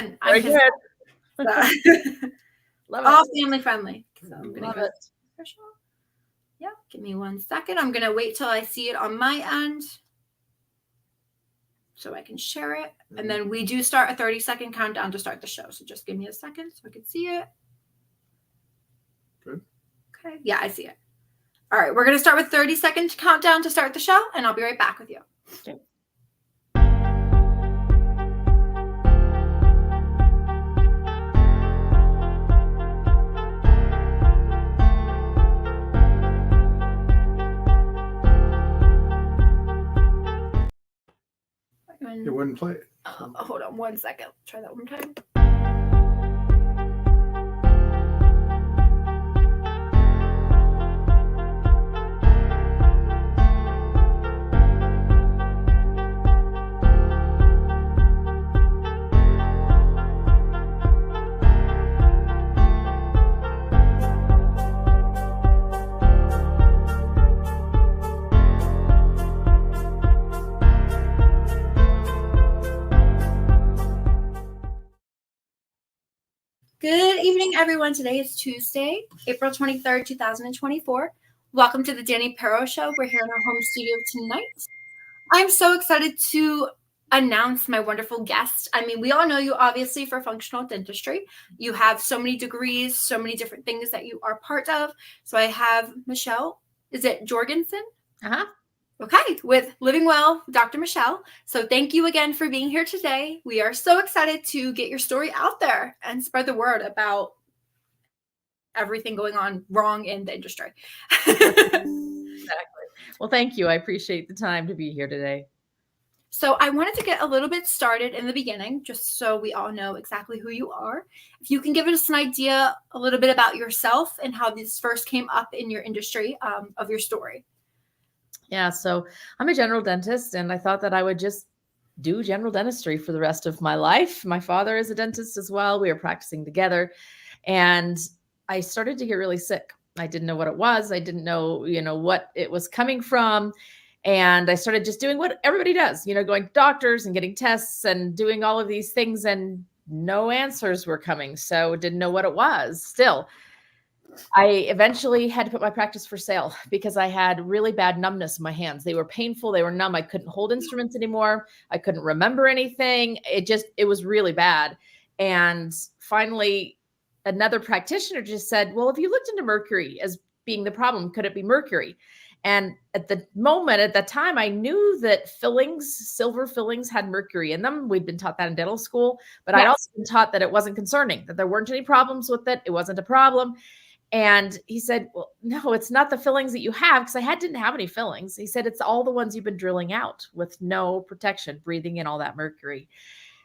and I'm Very good. Love all it. family friendly. So I'm gonna Love go it. special. Yeah, give me 1 second. I'm gonna wait till I see it on my end so I can share it. And then we do start a 30-second countdown to start the show. So just give me a second so I can see it. Good. Okay. Yeah, I see it. All right, we're gonna start with 30-second countdown to start the show, and I'll be right back with you. Okay. It wouldn't play it. Hold on 1 second. Try that one time. Good evening, everyone. Today is Tuesday, April 23rd, 2024. Welcome to the Dani Perro Show. We're here in our home studio tonight. I'm so excited to announce my wonderful guest. I mean, we all know you obviously for functional dentistry. You have so many degrees, so many different things that you are part of. So I have Michelle. Is it Jorgenson? Uh-huh. Okay, with Living Well, Dr. Michelle. So thank you again for being here today. We are so excited to get your story out there and spread the word about everything going on wrong in the industry. Exactly. Well, thank you. I appreciate the time to be here today. So I wanted to get a little bit started in the beginning, just so we all know exactly who you are. If you can give us an idea a little bit about yourself and how this first came up in your industry, of your story. Yeah, so I'm a general dentist, and I thought that I would just do general dentistry for the rest of my life. My father is a dentist as well. We were practicing together, and I started to get really sick. I didn't know what it was. I didn't know, what it was coming from. And I started just doing what everybody does, going to doctors and getting tests and doing all of these things, and no answers were coming. So didn't know what it was still. I eventually had to put my practice for sale because I had really bad numbness in my hands. They were painful. They were numb. I couldn't hold instruments anymore. I couldn't remember anything. It was really bad. And finally, another practitioner just said, well, if you looked into mercury as being the problem, could it be mercury? And at that time, I knew that silver fillings had mercury in them. We'd been taught that in dental school, but I'd also been taught that it wasn't concerning, that there weren't any problems with it. It wasn't a problem. And he said, well, no, it's not the fillings that you have, because I didn't have any fillings. He said, it's all the ones you've been drilling out with no protection, breathing in all that mercury.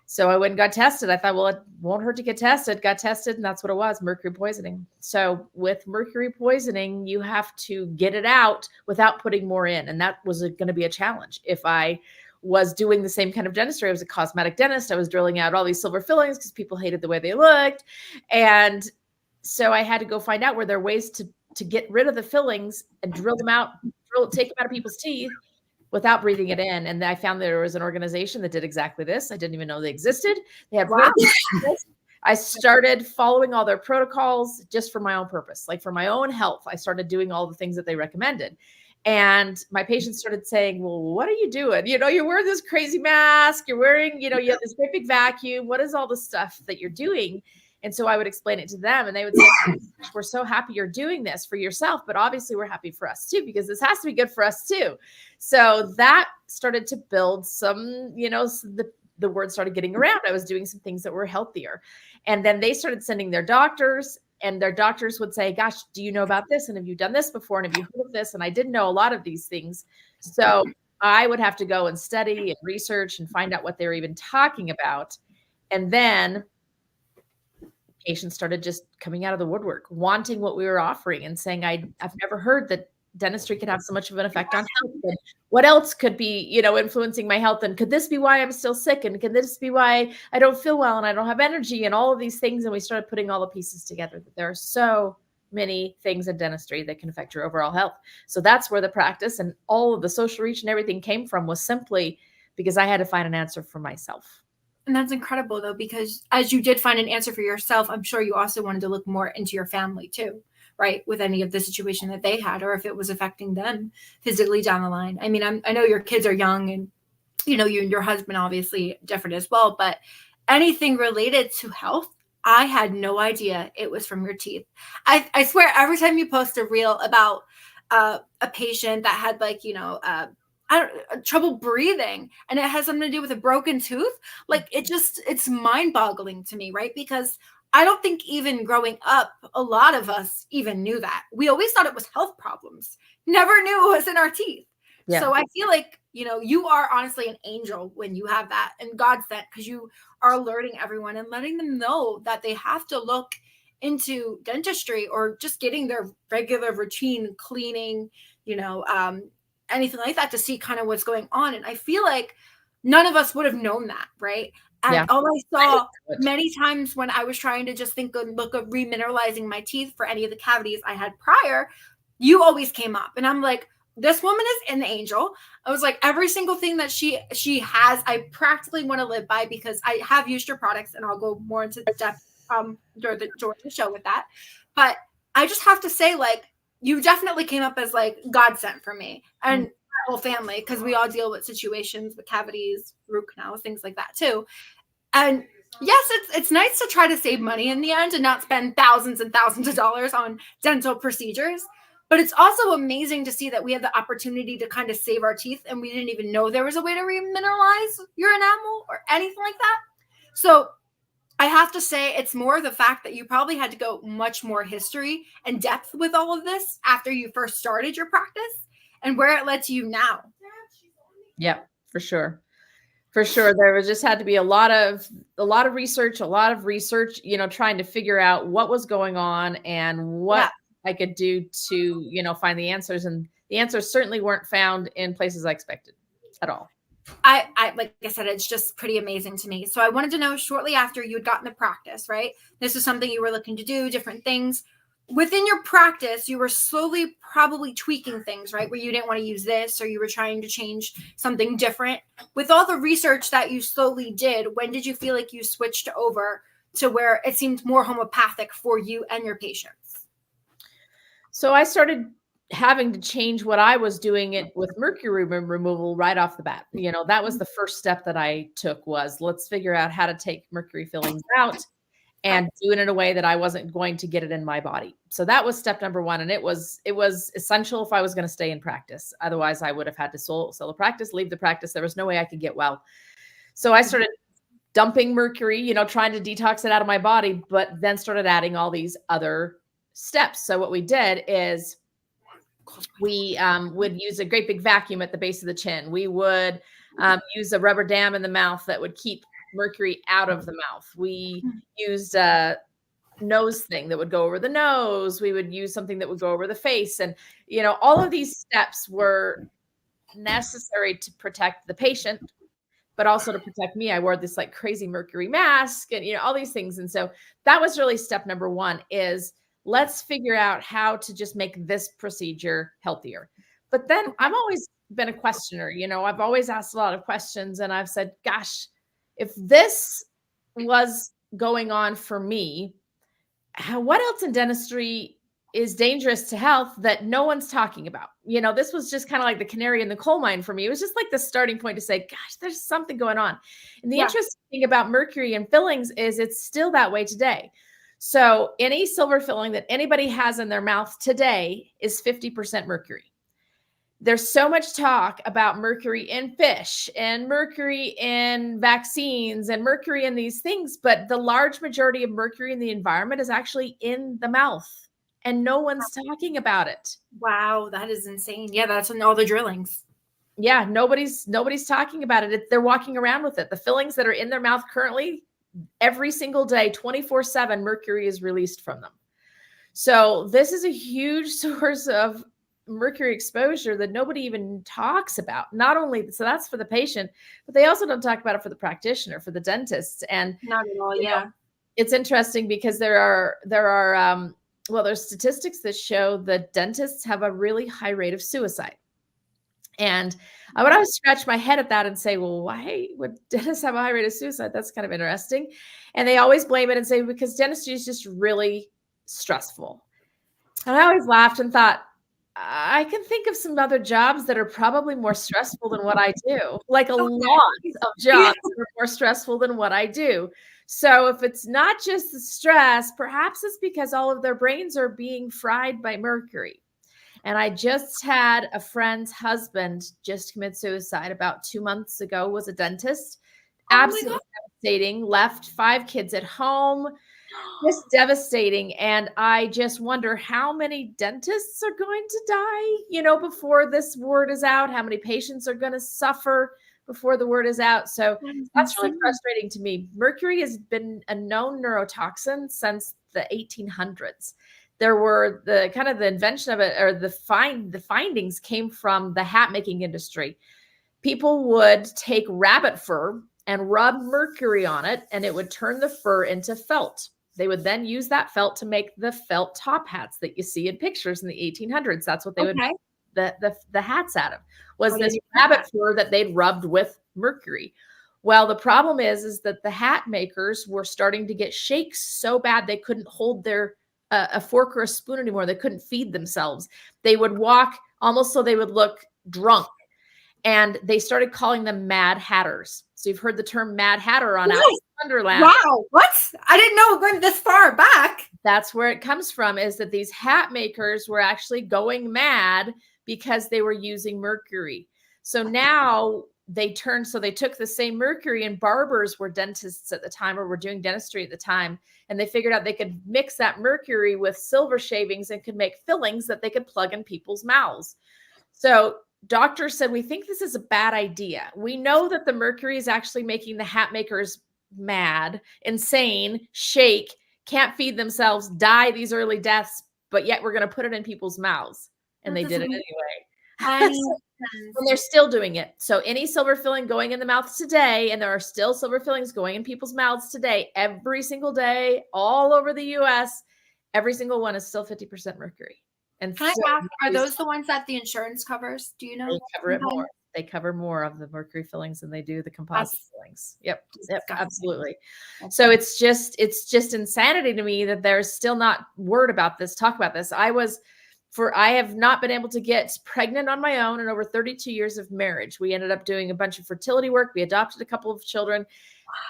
So I went and got tested. I thought, well, it won't hurt to get tested. Got tested, and that's what it was, mercury poisoning. So with mercury poisoning, you have to get it out without putting more in. And that was going to be a challenge. If I was doing the same kind of dentistry, I was a cosmetic dentist. I was drilling out all these silver fillings because people hated the way they looked. And so I had to go find out were there ways to get rid of the fillings and drill them out, take them out of people's teeth without breathing it in. And I found there was an organization that did exactly this. I didn't even know they existed. They had I started following all their protocols just for my own purpose, like for my own health. I started doing all the things that they recommended. And my patients started saying, well, what are you doing? You're wearing this crazy mask. You're wearing, you have this great big vacuum. What is all the stuff that you're doing? And so I would explain it to them, and they would say, we're so happy you're doing this for yourself, but obviously we're happy for us too, because this has to be good for us too. So that started to build some, the word started getting around. I was doing some things that were healthier. And then they started sending their doctors, and their doctors would say, gosh, do you know about this? And have you done this before? And have you heard of this? And I didn't know a lot of these things. So I would have to go and study and research and find out what they were even talking about. And then patients started just coming out of the woodwork, wanting what we were offering and saying, I've never heard that dentistry could have so much of an effect on health. And what else could be, influencing my health? And could this be why I'm still sick? And could this be why I don't feel well and I don't have energy and all of these things? And we started putting all the pieces together, that there are so many things in dentistry that can affect your overall health. So that's where the practice and all of the social reach and everything came from, was simply because I had to find an answer for myself. And that's incredible, though, because as you did find an answer for yourself, I'm sure you also wanted to look more into your family too, right? With any of the situation that they had, or if it was affecting them physically down the line. I mean, I know your kids are young, and you and your husband obviously different as well, but anything related to health, I had no idea it was from your teeth. I swear, every time you post a reel about a patient that had trouble breathing, and it has something to do with a broken tooth, like it's mind boggling to me, right? Because I don't think even growing up, a lot of us even knew that. We always thought it was health problems, never knew it was in our teeth. Yeah. So I feel like, you are honestly an angel when you have that, and God sent, because you are alerting everyone and letting them know that they have to look into dentistry, or just getting their regular routine cleaning, anything like that, to see kind of what's going on. And I feel like none of us would have known that, right? And Yeah. all I saw many times when I was trying to just look of remineralizing my teeth for any of the cavities I had prior, you always came up. And I'm like, this woman is an angel. I was like, every single thing that she has, I practically want to live by, because I have used your products, and I'll go more into depth during the show with that. But I just have to say, like, you definitely came up as like God sent for me and my whole family, because we all deal with situations with cavities, root canals, things like that too. And yes, it's nice to try to save money in the end and not spend thousands and thousands of dollars on dental procedures. But it's also amazing to see that we have the opportunity to kind of save our teeth, and we didn't even know there was a way to remineralize your enamel or anything like that. So I have to say, it's more the fact that you probably had to go much more history and depth with all of this after you first started your practice, and where it led to you now. Yeah, for sure. For sure. There was just had to be a lot of research, trying to figure out what was going on and what I could do to, find the answers. And the answers certainly weren't found in places I expected at all. I like I said, it's just pretty amazing to me. So I wanted to know, shortly after you had gotten the practice, right? This is something you were looking to do, different things. Within your practice, you were slowly probably tweaking things, right? Where you didn't want to use this, or you were trying to change something different. With all the research that you slowly did, when did you feel like you switched over to where it seemed more homeopathic for you and your patients? So I started having to change what I was doing it with mercury removal right off the bat. That was the first step that I took, was let's figure out how to take mercury fillings out and do it in a way that I wasn't going to get it in my body. So that was step number one. And it was essential if I was going to stay in practice. Otherwise I would have had to sell the practice, leave the practice. There was no way I could get well. So I started dumping mercury, trying to detox it out of my body, but then started adding all these other steps. So what we did is we would use a great big vacuum at the base of the chin. We would use a rubber dam in the mouth that would keep mercury out of the mouth. We used a nose thing that would go over the nose. We would use something that would go over the face. And, all of these steps were necessary to protect the patient, but also to protect me. I wore this like crazy mercury mask and, all these things. And so that was really step number one, is let's figure out how to just make this procedure healthier. But then I've always been a questioner. I've always asked a lot of questions, and I've said, gosh, if this was going on for me, what else in dentistry is dangerous to health that no one's talking about? This was just kind of like the canary in the coal mine for me. It was just like the starting point to say, gosh, there's something going on. And the interesting thing about mercury and fillings is it's still that way today. So any silver filling that anybody has in their mouth today is 50% mercury. There's so much talk about mercury in fish and mercury in vaccines and mercury in these things, but the large majority of mercury in the environment is actually in the mouth, and no one's talking about it. Wow, that is insane. Yeah, that's in all the drillings. Yeah, nobody's talking about it. They're walking around with it. The fillings that are in their mouth currently, every single day, 24/7, mercury is released from them. So this is a huge source of mercury exposure that nobody even talks about. Not only, so that's for the patient, but they also don't talk about it for the practitioner, for the dentist. And not at all. Yeah. It's interesting because there's statistics that show that dentists have a really high rate of suicide. And I would always scratch my head at that and say, well, why would dentists have a high rate of suicide? That's kind of interesting. And they always blame it and say, because dentistry is just really stressful. And I always laughed and thought, I can think of some other jobs that are probably more stressful than what I do, like a lot of jobs that are more stressful than what I do. So if it's not just the stress, perhaps it's because all of their brains are being fried by mercury. And I just had a friend's husband just commit suicide about 2 months ago, was a dentist. Absolutely devastating, left 5 kids at home. Just devastating. And I just wonder how many dentists are going to die, before this word is out, how many patients are going to suffer before the word is out. So that's really frustrating to me. Mercury has been a known neurotoxin since the 1800s. There were the invention of it, or the findings came from the hat making industry. People would take rabbit fur and rub mercury on it, and it would turn the fur into felt. They would then use that felt to make the felt top hats that you see in pictures in the 1800s. That's what they would make the hats out of, was this rabbit fur that they'd rubbed with mercury. Well, the problem is that the hat makers were starting to get shakes so bad they couldn't hold their a fork or a spoon anymore. They couldn't feed themselves. They would walk almost so they would look drunk. And they started calling them Mad Hatters. So you've heard the term Mad Hatter on Alice in Wonderland. Wow, what? I didn't know it went this far back. That's where it comes from, is that these hat makers were actually going mad because they were using mercury. So now they took the same mercury, and barbers were dentists at the time, or were doing dentistry at the time. And they figured out they could mix that mercury with silver shavings and could make fillings that they could plug in people's mouths. So doctors said, we think this is a bad idea. We know that the mercury is actually making the hat makers mad, insane, shake, can't feed themselves, die these early deaths, but yet we're going to put it in people's mouths. And they did it anyway. And they're still doing it. So any silver filling going in the mouth today, and there are still silver fillings going in people's mouths today, every single day, all over the US, every single one is still 50% mercury. And can I ask, are those the ones that the insurance covers? Do you know? They cover it more. They cover more of the mercury fillings than they do the composite fillings. Yep, absolutely. So it's just insanity to me that there's still not talk about this. I have not been able to get pregnant on my own in over 32 years of marriage. We ended up doing a bunch of fertility work. We adopted a couple of children.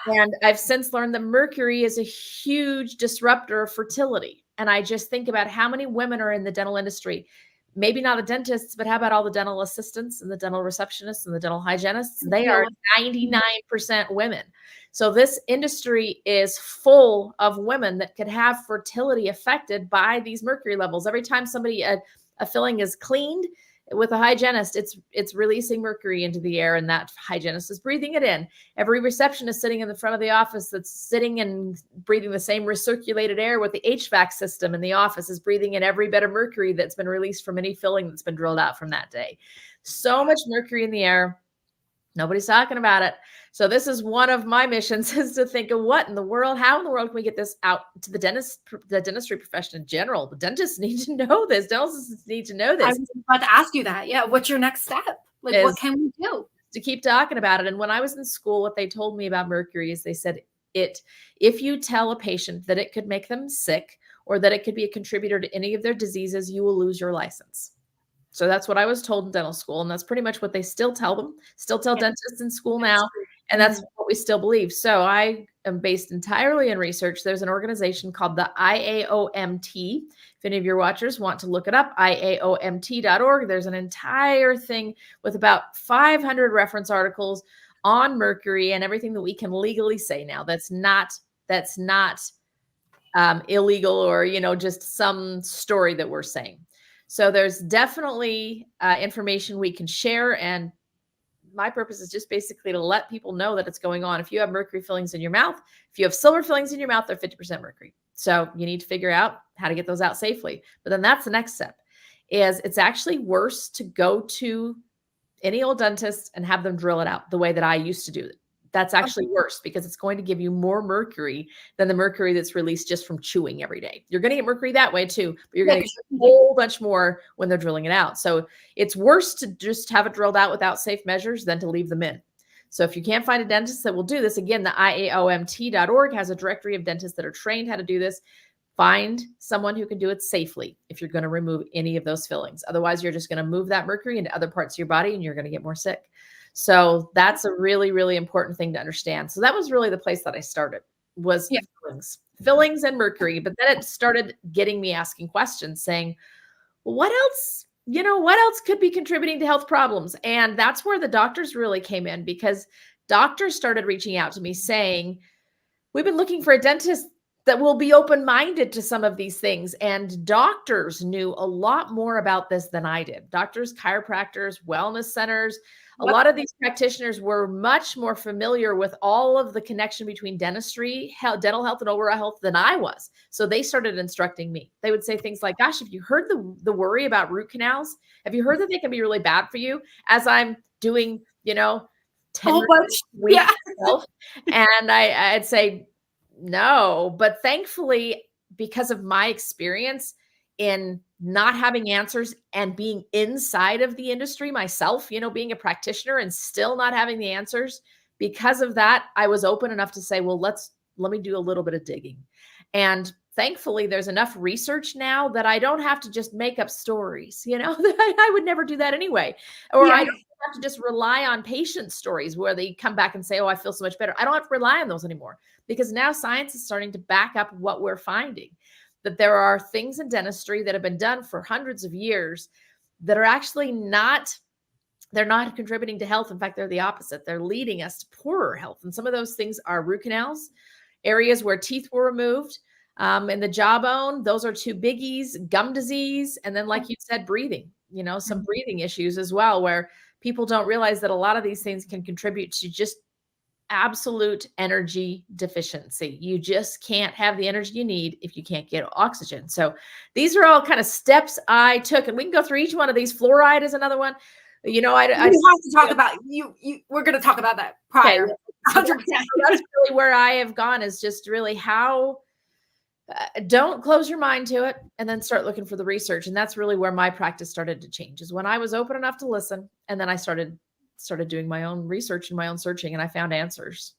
And I've since learned that mercury is a huge disruptor of fertility. And I just think about how many women are in the dental industry. Maybe not the dentists, but how about all the dental assistants and the dental receptionists and the dental hygienists? They are 99% women. So this industry is full of women that could have fertility affected by these mercury levels. Every time a filling is cleaned with a hygienist, it's releasing mercury into the air, and that hygienist is breathing it in. Every receptionist sitting in the front of the office that's sitting and breathing the same recirculated air with the HVAC system in the office is breathing in every bit of mercury that's been released from any filling that's been drilled out from that day. So much mercury in the air. Nobody's talking about it. So this is one of my missions, is to think of how in the world can we get this out to the dentistry profession in general? The dentists need to know this. Dentists need to know this. I was about to ask you that. Yeah. What's your next step? Like, what can we do? To keep talking about it. And when I was in school, what they told me about mercury is they said if you tell a patient that it could make them sick, or that it could be a contributor to any of their diseases, you will lose your license. So that's what I was told in dental school. And that's pretty much what they still tell dentists in school now. And that's what we still believe. So I am based entirely in research. There's an organization called the IAOMT. If any of your watchers want to look it up, IAOMT.org. There's an entire thing with about 500 reference articles on mercury and everything that we can legally say now. That's not illegal, or, just some story that we're saying. So there's definitely information we can share. And my purpose is just basically to let people know that it's going on. If you have mercury fillings in your mouth, if you have silver fillings in your mouth, they're 50% mercury. So you need to figure out how to get those out safely. But then that's the next step, is it's actually worse to go to any old dentist and have them drill it out the way that I used to do it. That's actually worse because it's going to give you more mercury than the mercury that's released just from chewing every day. You're going to get mercury that way too, but you're going to get a whole bunch more when they're drilling it out. So it's worse to just have it drilled out without safe measures than to leave them in. So if you can't find a dentist that will do this, again, the IAOMT.org has a directory of dentists that are trained how to do this. Find someone who can do it safely if you're going to remove any of those fillings. Otherwise, you're just going to move that mercury into other parts of your body and you're going to get more sick. So that's a really, really important thing to understand. So that was really the place that I started was fillings and mercury. But then it started getting me asking questions saying, well, what else? What else could be contributing to health problems? And that's where the doctors really came in, because doctors started reaching out to me saying, we've been looking for a dentist that will be open-minded to some of these things. And doctors knew a lot more about this than I did. Doctors, chiropractors, wellness centers, a lot of these practitioners were much more familiar with all of the connection between dentistry, dental health, and oral health than I was. So they started instructing me. They would say things like, gosh, have you heard the worry about root canals? Have you heard that they can be really bad for you? As I'm doing, 10 weeks myself. And I'd say, no, but thankfully, because of my experience in not having answers and being inside of the industry myself, being a practitioner and still not having the answers, because of that, I was open enough to say, well, let me do a little bit of digging. And thankfully, there's enough research now that I don't have to just make up stories, I would never do that anyway. Or I don't have to just rely on patient stories where they come back and say, oh, I feel so much better. I don't have to rely on those anymore, because now science is starting to back up what we're finding, that there are things in dentistry that have been done for hundreds of years that are actually they're not contributing to health. In fact, they're the opposite. They're leading us to poorer health. And some of those things are root canals, areas where teeth were removed, and the jawbone. Those are two biggies, gum disease. And then, like you said, breathing, some breathing issues as well, where people don't realize that a lot of these things can contribute to just absolute energy deficiency. You just can't have the energy you need if you can't get oxygen. So these are all kind of steps I took, and we can go through each one of these. Fluoride is another one. I have to talk about you. We're going to talk about that prior. Okay. So that's really where I have gone, is just really how don't close your mind to it and then start looking for the research. And that's really where my practice started to change, is when I was open enough to listen. And then I started doing my own research and my own searching, and I found answers.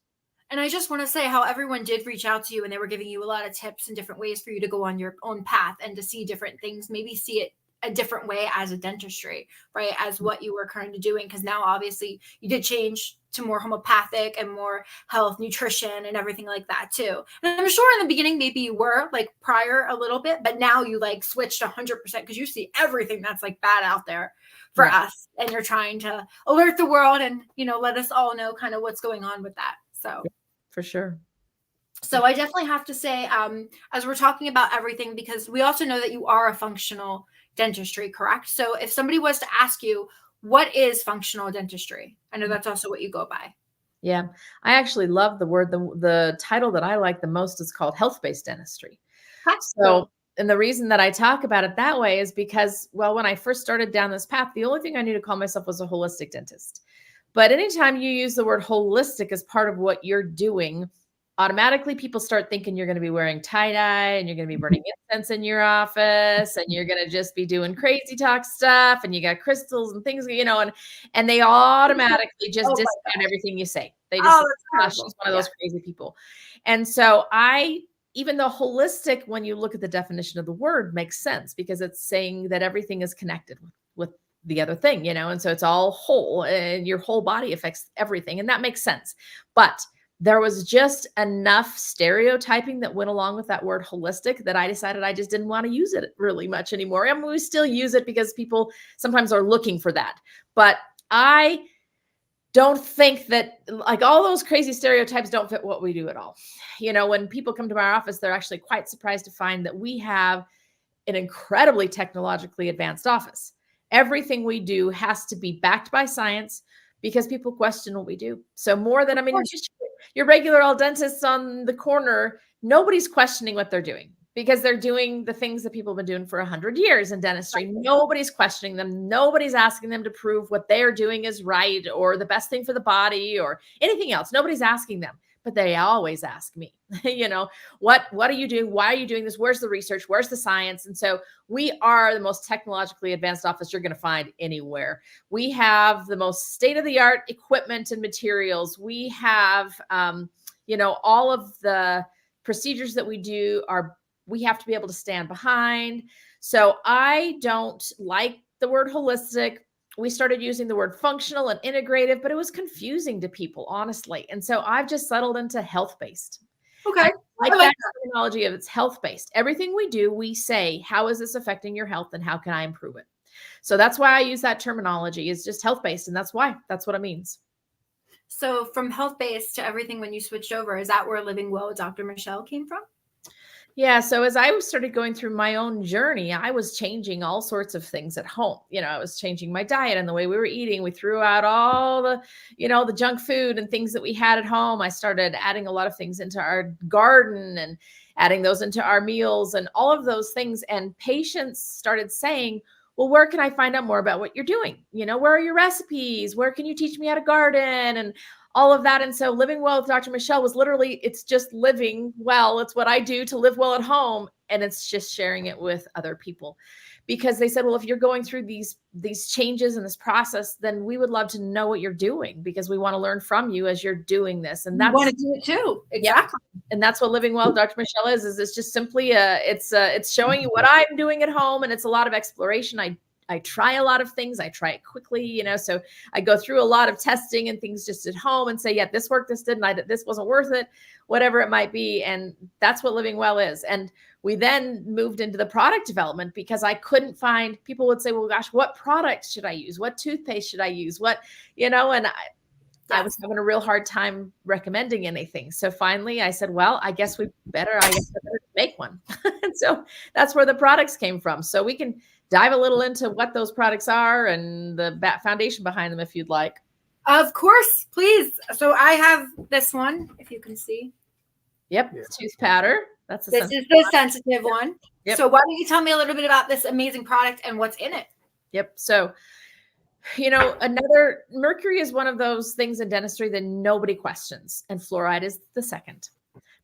And I just want to say how everyone did reach out to you, and they were giving you a lot of tips and different ways for you to go on your own path and to see different things, maybe see it a different way as a dentistry, right? As what you were currently doing. Because now obviously you did change to more homeopathic and more health, nutrition, and everything like that too. And I'm sure in the beginning, maybe you were like prior a little bit, but now you like switched 100% because you see everything that's like bad out there for us. And you're trying to alert the world and, let us all know kind of what's going on with that. So for sure. So I definitely have to say, as we're talking about everything, because we also know that you are a functional dentistry, correct? So if somebody was to ask you, what is functional dentistry? I know that's also what you go by. Yeah, I actually love the word. The title that I like the most is called health-based dentistry. And the reason that I talk about it that way is because, well, when I first started down this path, the only thing I knew to call myself was a holistic dentist. But anytime you use the word holistic as part of what you're doing, automatically people start thinking you're going to be wearing tie-dye and you're going to be burning incense in your office and you're going to just be doing crazy talk stuff and you got crystals and things, and they automatically just discount everything you say. They just gosh, she's one of those crazy people. And so even though holistic, when you look at the definition of the word, makes sense because it's saying that everything is connected with the other thing, and so it's all whole and your whole body affects everything. And that makes sense. But there was just enough stereotyping that went along with that word holistic that I decided I just didn't want to use it really much anymore. I mean, we still use it because people sometimes are looking for that. But I don't think that like all those crazy stereotypes don't fit what we do at all. When people come to my office, they're actually quite surprised to find that we have an incredibly technologically advanced office. Everything we do has to be backed by science because people question what we do. So more than, just your regular old dentists on the corner, nobody's questioning what they're doing. because they're doing the things that people have been doing for 100 years in dentistry. Right. Nobody's questioning them. Nobody's asking them to prove what they're doing is right or the best thing for the body or anything else. Nobody's asking them, but they always ask me, what are you doing? Why are you doing this? Where's the research? Where's the science? And so we are the most technologically advanced office you're going to find anywhere. We have the most state-of-the-art equipment and materials. We have, all of the procedures that we do we have to be able to stand behind. So I don't like the word holistic. We started using the word functional and integrative, but it was confusing to people, honestly. And so I've just settled into health-based. Okay. I like that terminology of it's health-based. Everything we do, we say, how is this affecting your health and how can I improve it? So that's why I use that terminology, is just health-based. And that's what it means. So from health-based to everything when you switched over, is that where Living Well with Dr. Michelle came from? Yeah. So as I started going through my own journey, I was changing all sorts of things at home. I was changing my diet and the way we were eating. We threw out all the, the junk food and things that we had at home. I started adding a lot of things into our garden and adding those into our meals and all of those things. And patients started saying, well, where can I find out more about what you're doing? Where are your recipes? Where can you teach me how to garden? And all of that. And so Living Well with Dr. Michelle was literally, it's just living well. It's what I do to live well at home. And it's just sharing it with other people, because they said, well, if you're going through these changes in this process, then we would love to know what you're doing, because we want to learn from you as you're doing this. And that's, you want to do it too. Exactly. Yeah. And that's what Living Well with Dr. Michelle is it's just simply it's showing you what I'm doing at home. And it's a lot of exploration. I try a lot of things. I try it quickly, so I go through a lot of testing and things just at home and say, yeah, this worked, this didn't, this wasn't worth it, whatever it might be. And that's what Living Well is. And we then moved into the product development, because I couldn't find, people would say, well, gosh, what product should I use? What toothpaste should I use? And I was having a real hard time recommending anything. So finally I said, well, I guess I better make one. And so that's where the products came from. So we can dive a little into what those products are and the foundation behind them, if you'd like. Of course, please. So I have this one, if you can see. Yep. Yeah. Tooth powder. This is the sensitive one. Yep. So why don't you tell me a little bit about this amazing product and what's in it? Yep. So, mercury is one of those things in dentistry that nobody questions. And fluoride is the second.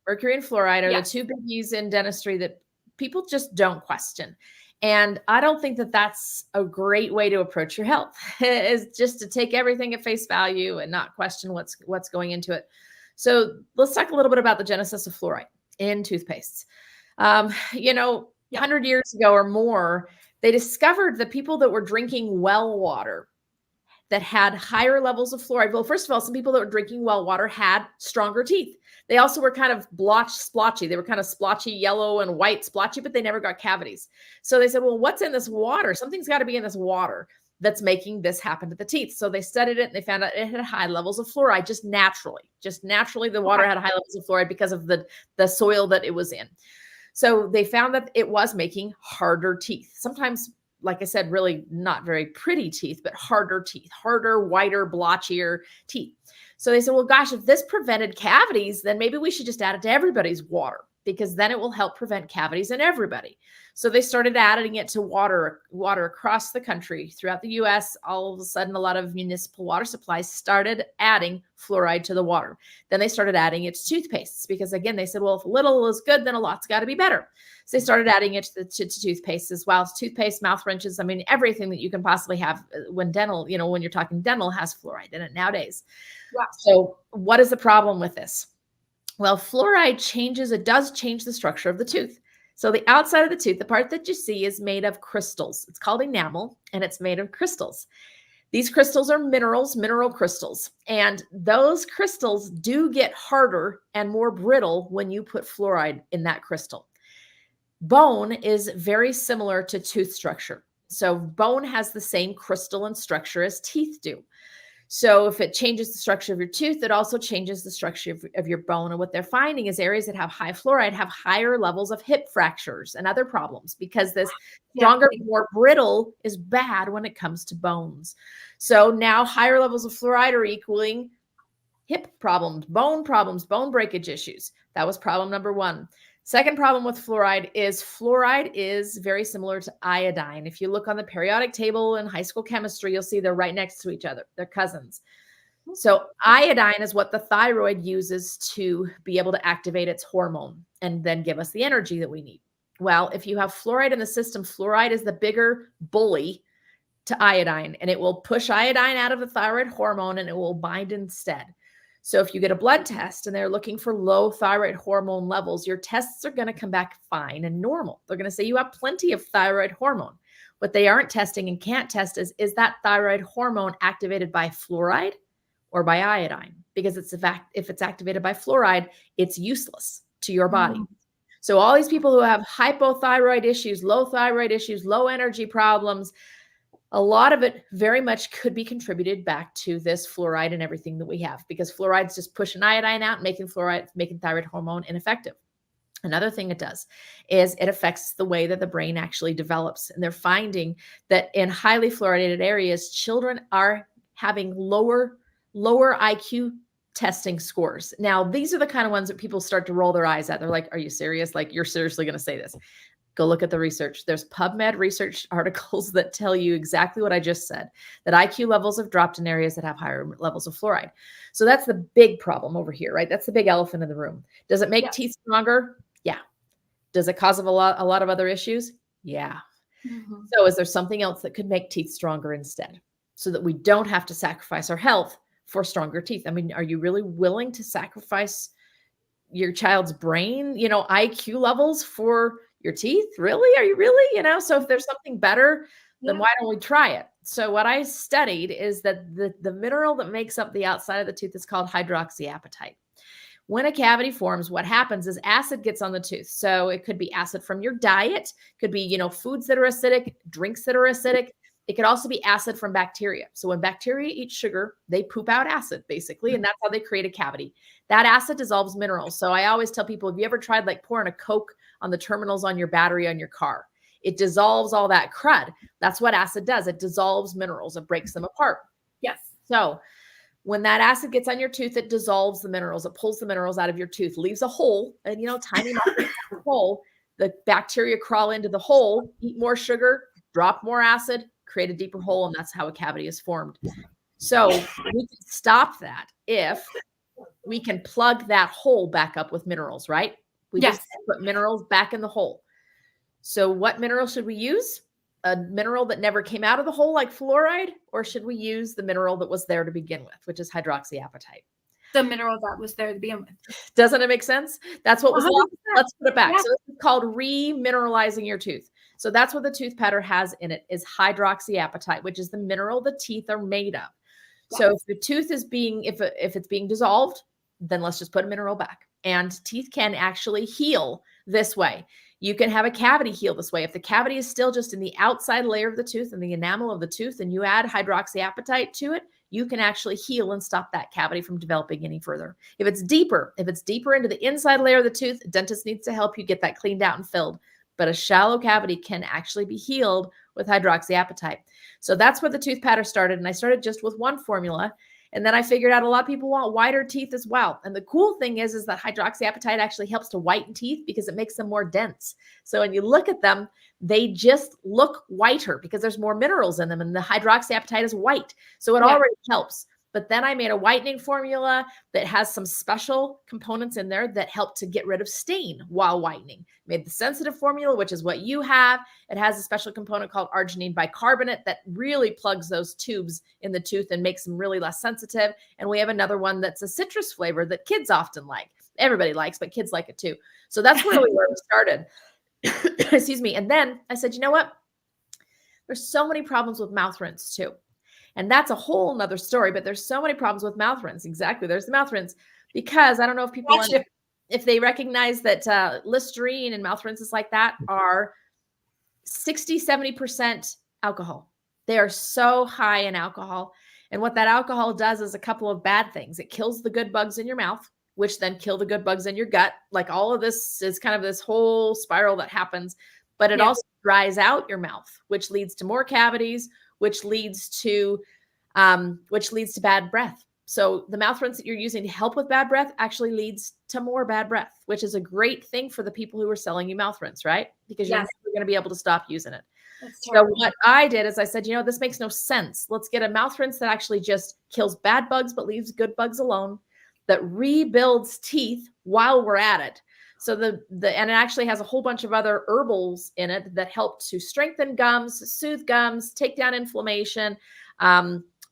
Mercury and fluoride are the two biggies in dentistry that people just don't question. And I don't think that that's a great way to approach your health, is just to take everything at face value and not question what's going into it. So let's talk a little bit about the genesis of fluoride in toothpastes. 100 years ago or more, they discovered that people that were drinking well water that had higher levels of fluoride. Well, first of all, some people that were drinking well water had stronger teeth. They also were kind of splotchy. They were kind of splotchy, yellow and white splotchy, but they never got cavities. So they said, well, what's in this water? Something's got to be in this water that's making this happen to the teeth. So they studied it and they found out it had high levels of fluoride, just naturally the water had high levels of fluoride because of the soil that it was in. So they found that it was making harder teeth. Sometimes, like I said, really not very pretty teeth, but harder teeth, harder, whiter, blotchier teeth. So they said, well, gosh, if this prevented cavities, then maybe we should just add it to everybody's water, because then it will help prevent cavities in everybody. So they started adding it to water across the country. Throughout the US, all of a sudden, a lot of municipal water supplies started adding fluoride to the water. Then they started adding it to toothpastes, because again, they said, well, if a little is good, then a lot's got to be better. So they started adding it to toothpaste as well. Toothpaste, mouth wrenches, everything that you can possibly have when dental, when you're talking dental, has fluoride in it nowadays. Wow. So what is the problem with this? Well, fluoride does change the structure of the tooth. So the outside of the tooth, the part that you see, is made of crystals. It's called enamel, and it's made of crystals. These crystals are mineral crystals. And those crystals do get harder and more brittle when you put fluoride in that crystal. Bone is very similar to tooth structure. So bone has the same crystalline structure as teeth do. So if it changes the structure of your tooth, it also changes the structure of your bone. And what they're finding is areas that have high fluoride have higher levels of hip fractures and other problems, because this stronger, more brittle is bad when it comes to bones. So now higher levels of fluoride are equaling hip problems, bone breakage issues. That was problem number one. Second problem with fluoride is very similar to iodine. If you look on the periodic table in high school chemistry, you'll see they're right next to each other. They're cousins. So iodine is what the thyroid uses to be able to activate its hormone and then give us the energy that we need. Well, if you have fluoride in the system, fluoride is the bigger bully to iodine, and it will push iodine out of the thyroid hormone and it will bind instead. So if you get a blood test and they're looking for low thyroid hormone levels, your tests are going to come back fine and normal. They're going to say you have plenty of thyroid hormone. What they aren't testing and can't test is that thyroid hormone activated by fluoride or by iodine? Because if it's activated by fluoride, it's useless to your body. So all these people who have hypothyroid issues, low energy problems, a lot of it very much could be contributed back to this fluoride and everything that we have, because fluoride's just pushing iodine out, making thyroid hormone ineffective. Another thing it does is it affects the way that the brain actually develops. And they're finding that in highly fluoridated areas, children are having lower IQ testing scores. Now, these are the kind of ones that people start to roll their eyes at. They're like, are you serious? Like, you're seriously going to say this? Go look at the research. There's PubMed research articles that tell you exactly what I just said, that IQ levels have dropped in areas that have higher levels of fluoride. So that's the big problem over here, right? That's the big elephant in the room. Does it make teeth stronger? Yeah. Does it cause a lot of other issues? Yeah. Mm-hmm. So is there something else that could make teeth stronger instead, so that we don't have to sacrifice our health for stronger teeth? I mean, are you really willing to sacrifice your child's brain, IQ levels for your teeth? Really? Are you really? So if there's something better, then why don't we try it? So what I studied is that the mineral that makes up the outside of the tooth is called hydroxyapatite. When a cavity forms, what happens is acid gets on the tooth. So it could be acid from your diet, could be, foods that are acidic, drinks that are acidic. It could also be acid from bacteria. So when bacteria eat sugar, they poop out acid, basically, and that's how they create a cavity. That acid dissolves minerals. So I always tell people, have you ever tried like pouring a Coke on the terminals on your battery on your car? It dissolves all that crud. That's what acid does. It dissolves minerals. It breaks them apart. Yes. So when that acid gets on your tooth, it dissolves the minerals. It pulls the minerals out of your tooth, leaves a hole, and tiny hole. The bacteria crawl into the hole, eat more sugar, drop more acid, create a deeper hole, and that's how a cavity is formed. So we can stop that if we can plug that hole back up with minerals, right? We just put minerals back in the hole. So what mineral should we use? A mineral that never came out of the hole like fluoride, or should we use the mineral that was there to begin with, which is hydroxyapatite? The mineral that was there to begin with. Doesn't it make sense? That's what was lost. Let's put it back. Yeah. So this is called remineralizing your tooth. So that's what the tooth powder has in it, is hydroxyapatite, which is the mineral the teeth are made of. Yeah. So if the tooth is if it's being dissolved, then let's just put a mineral back. And teeth can actually heal this way. You can have a cavity heal this way. If the cavity is still just in the outside layer of the tooth and the enamel of the tooth, and you add hydroxyapatite to it, you can actually heal and stop that cavity from developing any further. If it's deeper into the inside layer of the tooth, the dentist needs to help you get that cleaned out and filled. But a shallow cavity can actually be healed with hydroxyapatite. So that's where the tooth powder started. And I started just with one formula. And then I figured out a lot of people want whiter teeth as well. And the cool thing is that hydroxyapatite actually helps to whiten teeth because it makes them more dense. So when you look at them, they just look whiter because there's more minerals in them, and the hydroxyapatite is white. So it already helps. But then I made a whitening formula that has some special components in there that help to get rid of stain while whitening. Made the sensitive formula, which is what you have. It has a special component called arginine bicarbonate that really plugs those tubes in the tooth and makes them really less sensitive. And we have another one that's a citrus flavor that kids often like. Everybody likes, but kids like it too. So that's really where we started. Excuse me. And then I said, you know what? There's so many problems with mouth rinse too. And that's a whole nother story, but there's so many problems with mouth rinse. Exactly. There's the mouth rinse, because I don't know if people, if they recognize that Listerine and mouth rinses like that are 60, 70% alcohol. They are so high in alcohol. And what that alcohol does is a couple of bad things. It kills the good bugs in your mouth, which then kill the good bugs in your gut. Like all of this is kind of this whole spiral that happens, but it also dries out your mouth, which leads to more cavities, which leads to bad breath. So the mouth rinse that you're using to help with bad breath actually leads to more bad breath, which is a great thing for the people who are selling you mouth rinse, right? Because you're Yes. never going to be able to stop using it. That's So terrible. what I did is I said, this makes no sense. Let's get a mouth rinse that actually just kills bad bugs but leaves good bugs alone, that rebuilds teeth while we're at it. So and it actually has a whole bunch of other herbals in it that help to strengthen gums, soothe gums, take down inflammation,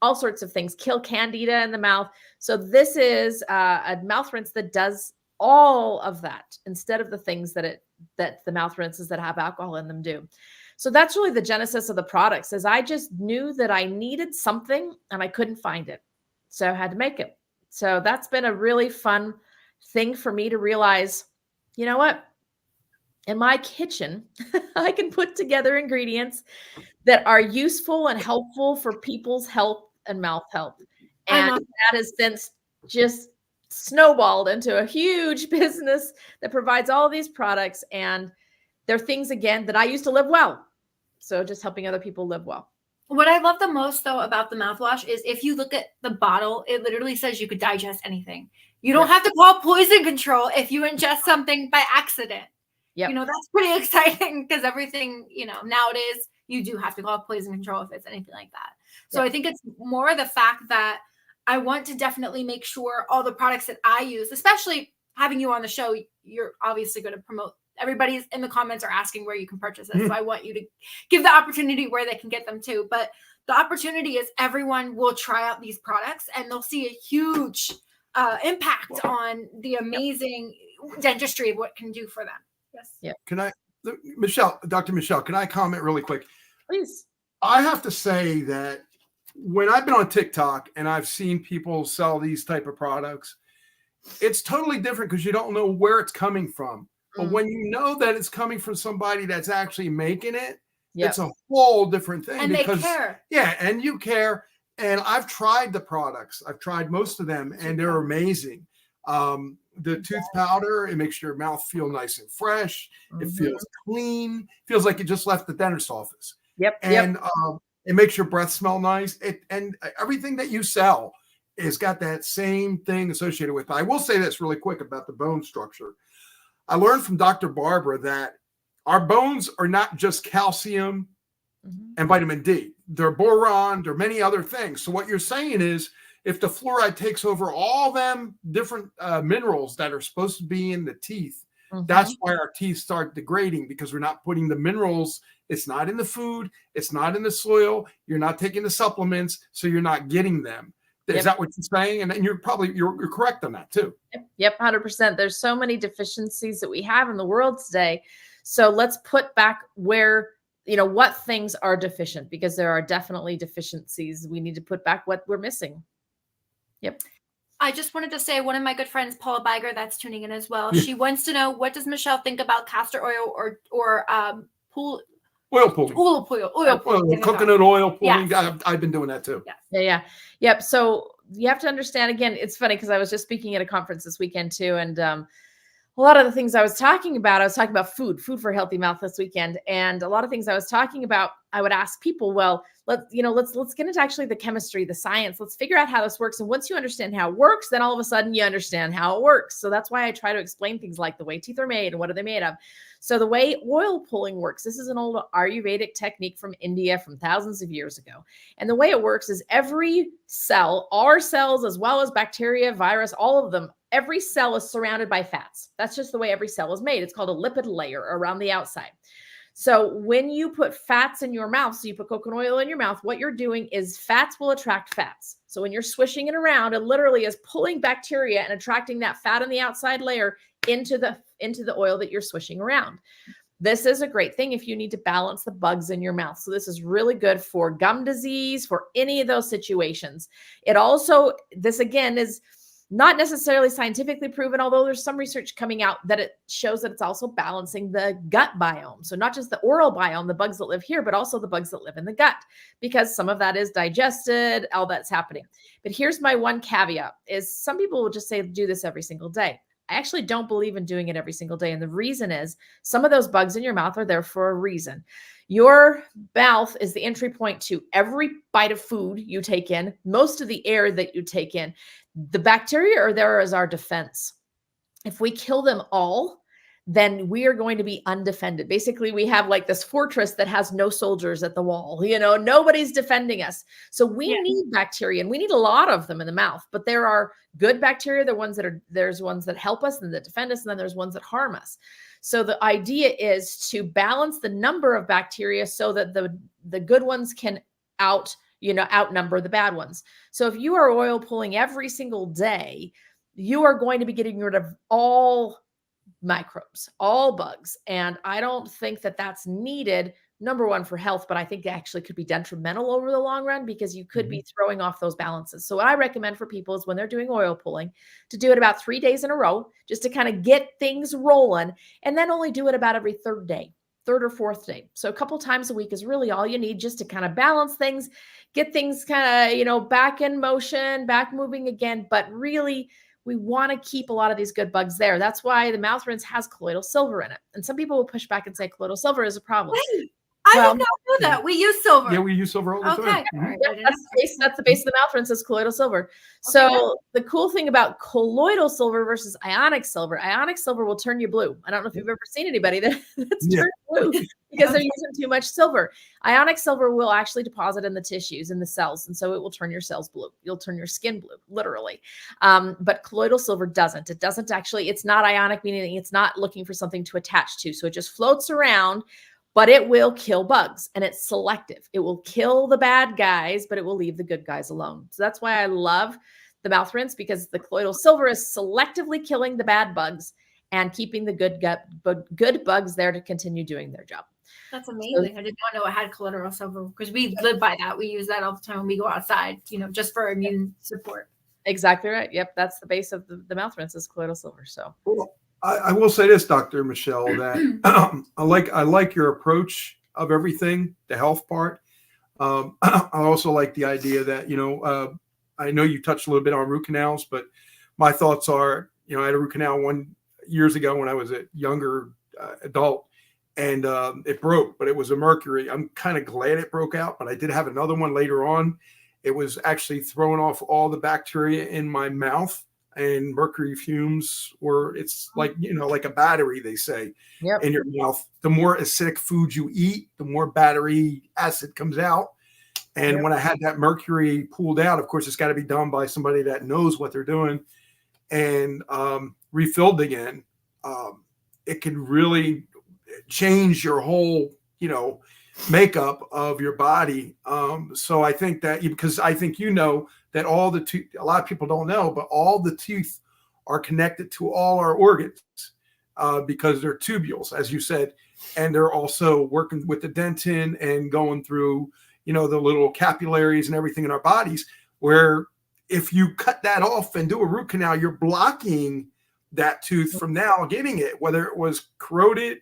all sorts of things, kill candida in the mouth. So this is a mouth rinse that does all of that instead of the things that the mouth rinses that have alcohol in them do. So that's really the genesis of the products, is I just knew that I needed something and I couldn't find it. So I had to make it. So that's been a really fun thing for me to realize, you know what? In my kitchen, I can put together ingredients that are useful and helpful for people's health and mouth health. And that has since just snowballed into a huge business that provides all these products. And they're things, again, that I used to live well. So just helping other people live well. What I love the most, though, about the mouthwash is if you look at the bottle, it literally says you could digest anything. You don't have to call poison control if you ingest something by accident. Yep. That's pretty exciting, because everything, nowadays you do have to call poison control if it's anything like that. So I think it's more the fact that I want to definitely make sure all the products that I use, especially having you on the show, you're obviously going to promote. Everybody's in the comments are asking where you can purchase it. So I want you to give the opportunity where they can get them too. But the opportunity is everyone will try out these products and they'll see a huge impact on the amazing dentistry of what it can do for them. Yes. Yeah. Can I, Dr. Michelle, can I comment really quick? Please. I have to say that when I've been on TikTok and I've seen people sell these type of products, it's totally different because you don't know where it's coming from. But when you know that it's coming from somebody that's actually making it, it's a whole different thing. And because, they care. Yeah, and you care. And I've tried the products. I've tried most of them, and they're amazing. The tooth powder, it makes your mouth feel nice and fresh. It feels clean. Feels like you just left the dentist's office. Yep. And it makes your breath smell nice. And everything that you sell has got that same thing associated with it. I will say this really quick about the bone structure. I learned from Dr. Barbara that our bones are not just calcium and vitamin D. They're boron, they're many other things. So what you're saying is, if the fluoride takes over all them different minerals that are supposed to be in the teeth, that's why our teeth start degrading, because we're not putting the minerals. It's not in the food. It's not in the soil. You're not taking the supplements, so you're not getting them. Is that what you're saying? And you're correct on that too. Yep, 100%. There's so many deficiencies that we have in the world today. So let's put back where, what things are deficient, because there are definitely deficiencies. We need to put back what we're missing. Yep. I just wanted to say, one of my good friends, Paula Biger, that's tuning in as well. She wants to know, what does Michelle think about castor oil or oil pulling? Oil pulling. Coconut oil pulling. Yes. I've been doing that too. Yes. Yep. So you have to understand, again, it's funny because I was just speaking at a conference this weekend too. And a lot of the things I was talking about food for a healthy mouth this weekend. And a lot of things I was talking about, I would ask people, well, let's get into actually the chemistry, the science. Let's figure out how this works. And once you understand how it works, then all of a sudden you understand how it works. So that's why I try to explain things like the way teeth are made and what are they made of. So the way oil pulling works, this is an old Ayurvedic technique from India from thousands of years ago. And the way it works is every cell, our cells, as well as bacteria, virus, all of them, every cell is surrounded by fats. That's just the way every cell is made. It's called a lipid layer around the outside. So when you put fats in your mouth, so you put coconut oil in your mouth, what you're doing is fats will attract fats. So when you're swishing it around, it literally is pulling bacteria and attracting that fat on the outside layer into the oil that you're swishing around. This is a great thing if you need to balance the bugs in your mouth. So this is really good for gum disease, for any of those situations. It also, this again is not necessarily scientifically proven, although there's some research coming out that it shows that it's also balancing the gut biome. So not just the oral biome, the bugs that live here, but also the bugs that live in the gut, because some of that is digested, all that's happening. But here's my one caveat is some people will just say, do this every single day. I actually don't believe in doing it every single day. And the reason is some of those bugs in your mouth are there for a reason. Your mouth is the entry point to every bite of food you take in, most of the air that you take in. The bacteria are there as our defense. If we kill them all, then we are going to be undefended. Basically, we have like this fortress that has no soldiers at the wall. Nobody's defending us. So we need bacteria, and we need a lot of them in the mouth. But there are good bacteria, there's ones that help us and that defend us, and then there's ones that harm us. So the idea is to balance the number of bacteria so that the good ones can outnumber the bad ones. So if you are oil pulling every single day, you are going to be getting rid of all microbes, all bugs. And I don't think that that's needed, number one, for health, but I think it actually could be detrimental over the long run because you could be throwing off those balances. So what I recommend for people is when they're doing oil pulling to do it about 3 days in a row, just to kind of get things rolling, and then only do it about every third or fourth day. So a couple times a week is really all you need just to kind of balance things, get things kind of, back in motion, back moving again. But really, we want to keep a lot of these good bugs there. That's why the mouth rinse has colloidal silver in it. And some people will push back and say colloidal silver is a problem. Wait, I did not know that. We use silver. Yeah, we use silver all the time. All right. That's the base of the mouth rinse is colloidal silver. So the cool thing about colloidal silver versus ionic silver will turn you blue. I don't know if you've ever seen anybody that's turned blue because they're using too much silver. Ionic silver will actually deposit in the tissues, in the cells, and so it will turn your cells blue. You'll turn your skin blue, literally. But colloidal silver doesn't. It doesn't actually, it's not ionic, meaning it's not looking for something to attach to. So it just floats around, but it will kill bugs, and it's selective. It will kill the bad guys, but it will leave the good guys alone. So that's why I love the mouth rinse, because the colloidal silver is selectively killing the bad bugs and keeping the good bugs there to continue doing their job. That's amazing. I did not know it had colloidal silver because we live by that. We use that all the time when we go outside, just for immune support. Exactly right. Yep. That's the base of the mouth rinse is colloidal silver. So cool. I will say this, Dr. Michelle, that I like your approach of everything, the health part. I also like the idea that, I know you touched a little bit on root canals, but my thoughts are, I had a root canal years ago when I was a younger adult, and it broke, but it was a mercury. I'm kind of glad it broke out, but I did have another one later on. It was actually throwing off all the bacteria in my mouth. And mercury fumes it's like, like a battery, they say, in your mouth. The more acidic food you eat, the more battery acid comes out. And when I had that mercury pulled out, of course, it's got to be done by somebody that knows what they're doing, and refilled again. It can really change your whole, makeup of your body. So I think that because I think that all the tooth, a lot of people don't know, but all the teeth are connected to all our organs because they're tubules, as you said, and they're also working with the dentin and going through, the little capillaries and everything in our bodies, where if you cut that off and do a root canal, you're blocking that tooth from now getting it, whether it was corroded,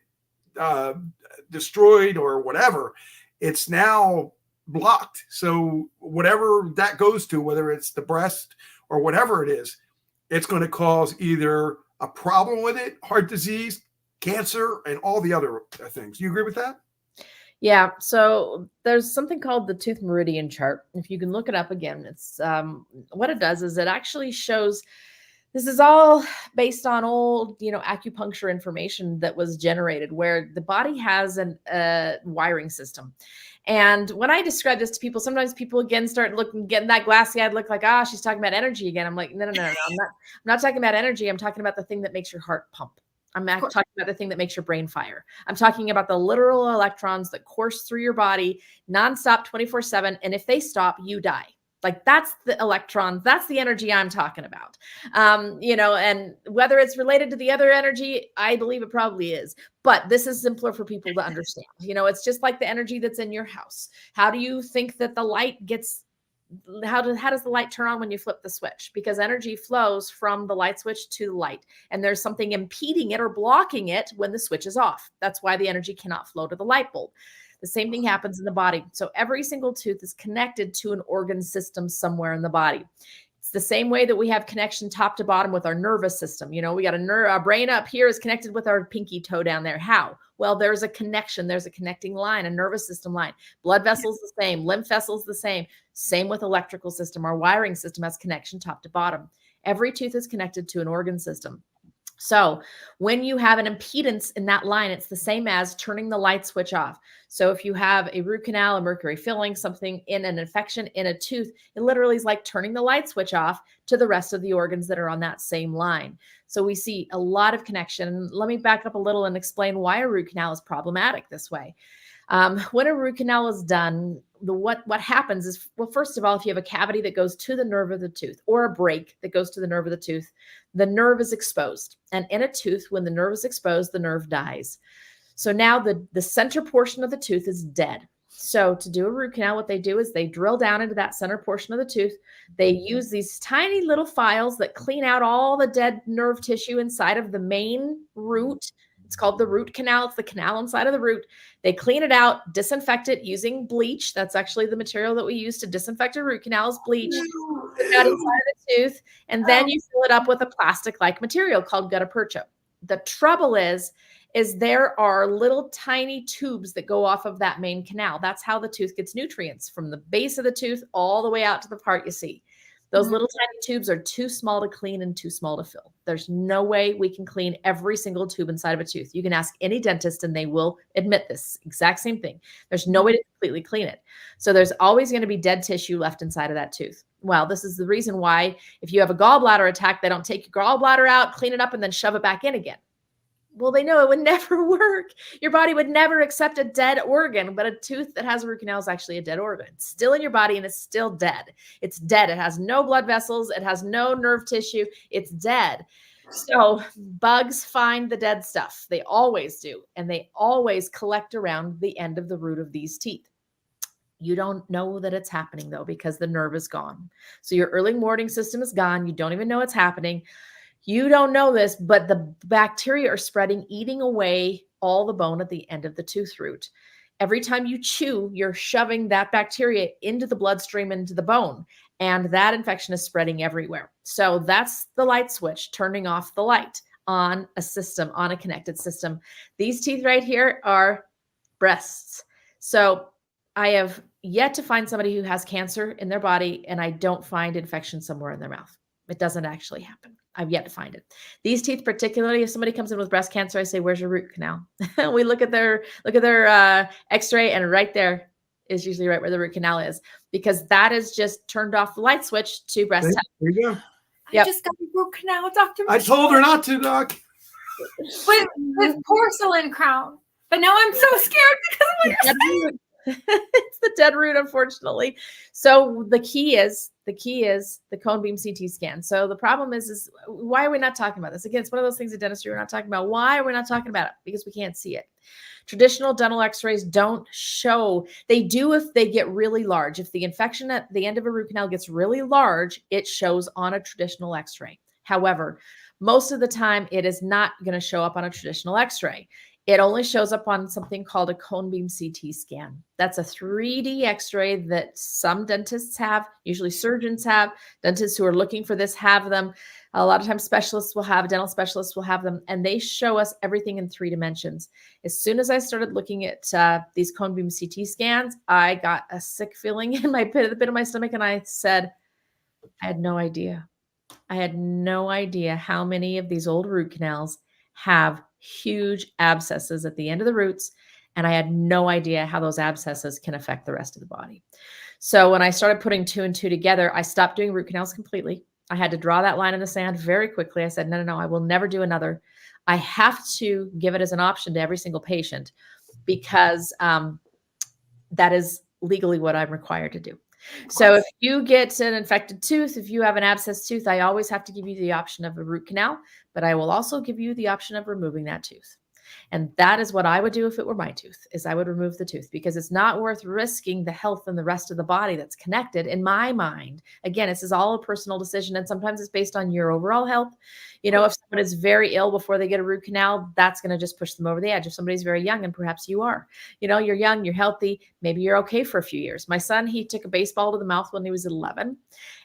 destroyed, or whatever. It's now blocked. So whatever that goes to, whether it's the breast or whatever it is, it's going to cause either a problem with it, heart disease, cancer, and all the other things. You agree with that? Yeah. So there's something called the tooth meridian chart. If you can look it up again, it's what it does is it actually shows. This is all based on old, acupuncture information that was generated, where the body has a wiring system. And when I describe this to people, sometimes people again start getting that glassy-eyed look, like, she's talking about energy again. I'm like, no. I'm not talking about energy. I'm talking about the thing that makes your heart pump. I'm talking about the thing that makes your brain fire. I'm talking about the literal electrons that course through your body nonstop, 24/7. And if they stop, you die. Like, that's the electrons, that's the energy I'm talking about. And whether it's related to the other energy, I believe it probably is. But this is simpler for people to understand. It's just like the energy that's in your house. How do you think that the light gets, how does the light turn on when you flip the switch? Because energy flows from the light switch to the light, and there's something impeding it or blocking it when the switch is off. That's why the energy cannot flow to the light bulb. The same thing happens in the body. So every single tooth is connected to an organ system somewhere in the body. the same way that we have connection top to bottom with our nervous system. We got our brain up here is connected with our pinky toe down there. How? Well, there's a connection. There's a connecting line, a nervous system line. Blood vessels the same, lymph vessels the same. Same with electrical system. Our wiring system has connection top to bottom. Every tooth is connected to an organ system. So when you have an impedance in that line, it's the same as turning the light switch off. So if you have a root canal, a mercury filling, something in an infection in a tooth, it literally is like turning the light switch off to the rest of the organs that are on that same line. So we see a lot of connection. Let me back up a little and explain why a root canal is problematic this way. When a root canal is done, what happens is, well, first of all, if you have a cavity that goes to the nerve of the tooth or a break that goes to the nerve of the tooth, the nerve is exposed. And in a tooth, when the nerve is exposed, the nerve dies. So now the center portion of the tooth is dead. So to do a root canal, what they do is they drill down into that center portion of the tooth. They use these tiny little files that clean out all the dead nerve tissue inside of the main root. It's called the root canal. It's the canal inside of the root. They clean it out, disinfect it using bleach. That's actually the material that we use to disinfect a root canal is bleach. Put it out inside of the tooth, and then you fill it up with a plastic-like material called gutta percha. The trouble is there are little tiny tubes that go off of that main canal. That's how the tooth gets nutrients from the base of the tooth all the way out to the part you see. Those little tiny tubes are too small to clean and too small to fill. There's no way we can clean every single tube inside of a tooth. You can ask any dentist and they will admit this exact same thing. There's no way to completely clean it. So there's always going to be dead tissue left inside of that tooth. Well, this is the reason why if you have a gallbladder attack, they don't take your gallbladder out, clean it up, and then shove it back in again. Well, they know it would never work. Your body would never accept a dead organ, but a tooth that has a root canal is actually a dead organ. It's still in your body and it's still dead. It's dead. It has no blood vessels. It has no nerve tissue. It's dead. So bugs find the dead stuff. They always do. And they always collect around the end of the root of these teeth. You don't know that it's happening though, because the nerve is gone. So your early warning system is gone. You don't even know it's happening. You don't know this, but the bacteria are spreading, eating away all the bone at the end of the tooth root. Every time you chew, you're shoving that bacteria into the bloodstream, into the bone, and that infection is spreading everywhere. So that's the light switch, turning off the light on a system, on a connected system. These teeth right here are breasts. So I have yet to find somebody who has cancer in their body, and I don't find infection somewhere in their mouth. It doesn't actually happen. I've yet to find it. These teeth, particularly, if somebody comes in with breast cancer, I say, "Where's your root canal?" We look at their X-ray, and right there is usually right where the root canal is, because that is just turned off the light switch to breast health. There you go. I just got a root canal, Dr. I told her not to, Doc. With porcelain crown, but now I'm so scared because of what you're saying. It's the dead root, unfortunately. So the key is the cone beam CT scan. So the problem is why are we not talking about this? Again, it's one of those things in dentistry we're not talking about. Why are we not talking about it? Because we can't see it. Traditional dental x-rays don't show. They do if they get really large. If the infection at the end of a root canal gets really large, it shows on a traditional x-ray. However, most of the time it is not going to show up on a traditional x-ray. It only shows up on something called a cone beam CT scan. That's a 3D x-ray that some dentists have, usually surgeons have. Dentists who are looking for this have them. A lot of times dental specialists will have them, and they show us everything in 3 dimensions. As soon as I started looking at these cone beam CT scans, I got a sick feeling in the pit of my stomach, and I said, I had no idea. I had no idea how many of these old root canals have huge abscesses at the end of the roots, and I had no idea how those abscesses can affect the rest of the body. So when I started putting 2 and 2 together, I stopped doing root canals completely. I had to draw that line in the sand very quickly. I said, no, I will never do another. I have to give it as an option to every single patient, because that is legally what I'm required to do. So if you get an infected tooth, if you have an abscessed tooth, I always have to give you the option of a root canal, but I will also give you the option of removing that tooth. And that is what I would do if it were my tooth, is I would remove the tooth, because it's not worth risking the health and the rest of the body that's connected, in my mind. Again, this is all a personal decision, and sometimes it's based on your overall health. If someone is very ill before they get a root canal, that's going to just push them over the edge. If somebody's very young, and perhaps you are, you're young, you're healthy, maybe you're okay for a few years. My son, he took a baseball to the mouth when he was 11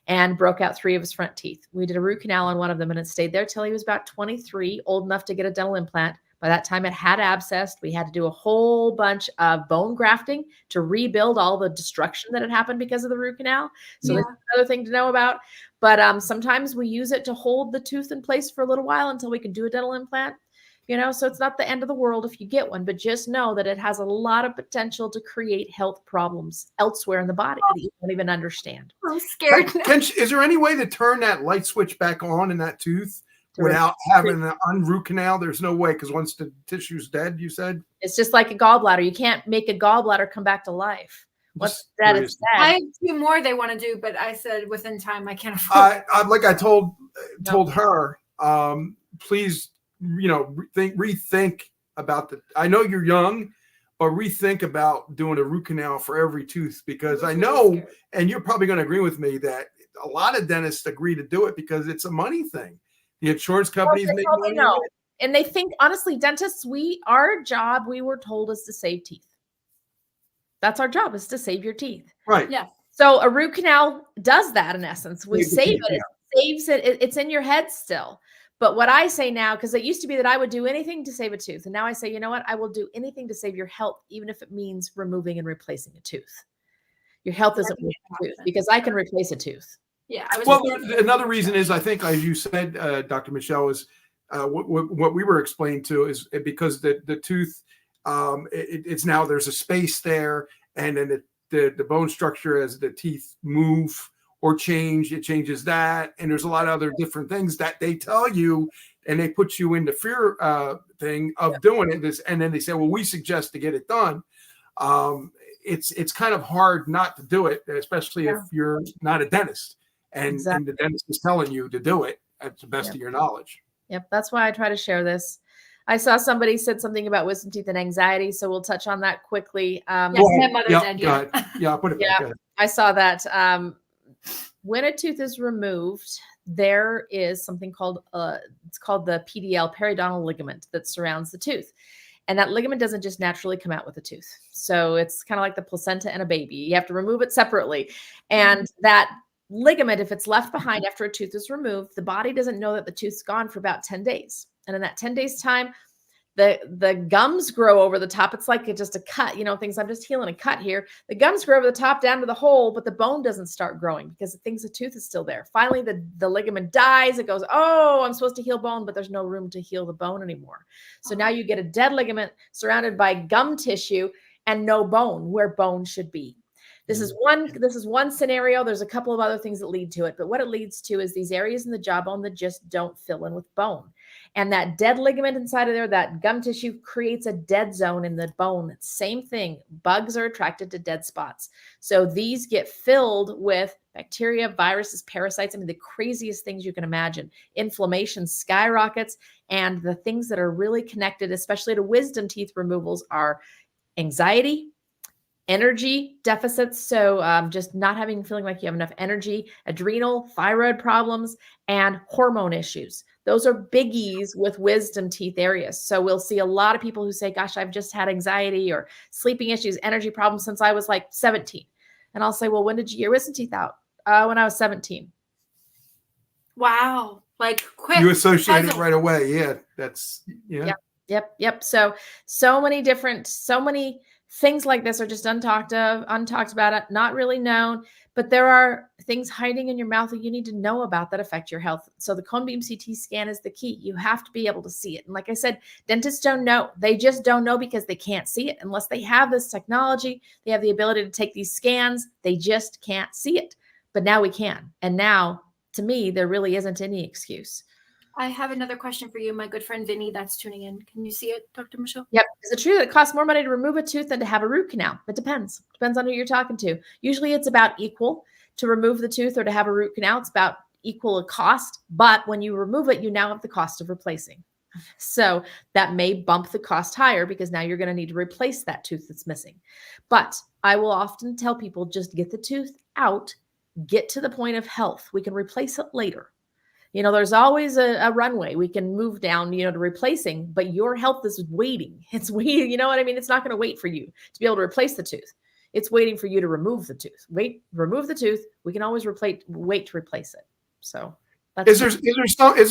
and broke out 3 of his front teeth. We did a root canal on one of them, and it stayed there till he was about 23, old enough to get a dental implant. By that time, it had abscessed. We had to do a whole bunch of bone grafting to rebuild all the destruction that had happened because of the root canal. So that's another thing to know about. But sometimes we use it to hold the tooth in place for a little while until we can do a dental implant. So it's not the end of the world if you get one, but just know that it has a lot of potential to create health problems elsewhere in the body that you don't even understand. I'm scared. Is there any way to turn that light switch back on in that tooth without having an unroot canal? There's no way, because once the tissue's dead, you said? It's just like a gallbladder. You can't make a gallbladder come back to life. Once that is dead. I have 2 more they want to do, but I said within time I can't afford. Like I told her, please, rethink about I know you're young, but rethink about doing a root canal for every tooth, because I know, and you're probably going to agree with me, that a lot of dentists agree to do it because it's a money thing. The insurance companies make money. And they think, honestly, dentists, our job, we were told, is to save teeth. That's our job, is to save your teeth. Right. Yeah. So a root canal does that in essence. We save it. It saves it. It's in your head still. But what I say now, because it used to be that I would do anything to save a tooth. And now I say, you know what? I will do anything to save your health, even if it means removing and replacing a tooth. Your health isn't worth a tooth, because I can replace a tooth. Yeah. Another reason is, I think, as you said, Dr. Michelle, is what we were explained to is because the tooth, it's now there's a space there, and then the bone structure, as the teeth move or change, it changes that, and there's a lot of other different things that they tell you, and they put you in the fear thing of doing it. And then they say, well, we suggest to get it done. It's kind of hard not to do it, especially if you're not a dentist, and the dentist is telling you to do it at the best of your knowledge. Yep, that's why I try to share this. I saw somebody said something about wisdom teeth and anxiety, so we'll touch on that quickly. Yes, my mother did. Yeah, put it back. I saw that. When a tooth is removed, there is something called it's called the PDL, periodontal ligament, that surrounds the tooth. And that ligament doesn't just naturally come out with a tooth. So it's kind of like the placenta and a baby. You have to remove it separately. And that ligament, if it's left behind after a tooth is removed, the body doesn't know that the tooth's gone for about 10 days. And in that 10 days time, the gums grow over the top. It's like just a cut, things. I'm just healing a cut here. The gums grow over the top down to the hole, but the bone doesn't start growing because it thinks the tooth is still there. Finally, the ligament dies. It goes, oh, I'm supposed to heal bone, but there's no room to heal the bone anymore. So now you get a dead ligament surrounded by gum tissue and no bone where bone should be. This is one scenario. There's a couple of other things that lead to it, but what it leads to is these areas in the jawbone that just don't fill in with bone. And that dead ligament inside of there, that gum tissue, creates a dead zone in the bone. Same thing. Bugs are attracted to dead spots. So these get filled with bacteria, viruses, parasites. I mean, the craziest things you can imagine. Inflammation skyrockets. And the things that are really connected, especially to wisdom teeth removals, are anxiety, energy deficits. So just not feeling like you have enough energy, adrenal, thyroid problems, and hormone issues. Those are biggies with wisdom teeth areas. So we'll see a lot of people who say, gosh, I've just had anxiety or sleeping issues, energy problems since I was like 17. And I'll say, well, when did you get your wisdom teeth out? When I was 17. Wow. Like quick. You associate it right away. Yeah. That's, Yep. So many things like this are just untalked about, not really known, but there are things hiding in your mouth that you need to know about that affect your health. So the cone beam CT scan is the key. You have to be able to see it. And like I said, dentists don't know. They just don't know because they can't see it unless they have this technology. They have the ability to take these scans. They just can't see it. But now we can. And now, to me, there really isn't any excuse. I have another question for you, my good friend Vinny, that's tuning in. Can you see it, Dr. Michelle? Yep. Is it true that it costs more money to remove a tooth than to have a root canal? It depends. Depends on who you're talking to. Usually it's about equal. To remove the tooth or to have a root canal, it's about equal a cost. But when you remove it, you now have the cost of replacing. So that may bump the cost higher because now you're going to need to replace that tooth that's missing. But I will often tell people, just get the tooth out, get to the point of health. We can replace it later. There's always a runway we can move down, to replacing, but your health is waiting. It's waiting. You know what I mean? It's not going to wait for you to be able to replace the tooth. It's waiting for you to remove the tooth. Remove the tooth. We can always wait to replace it. So is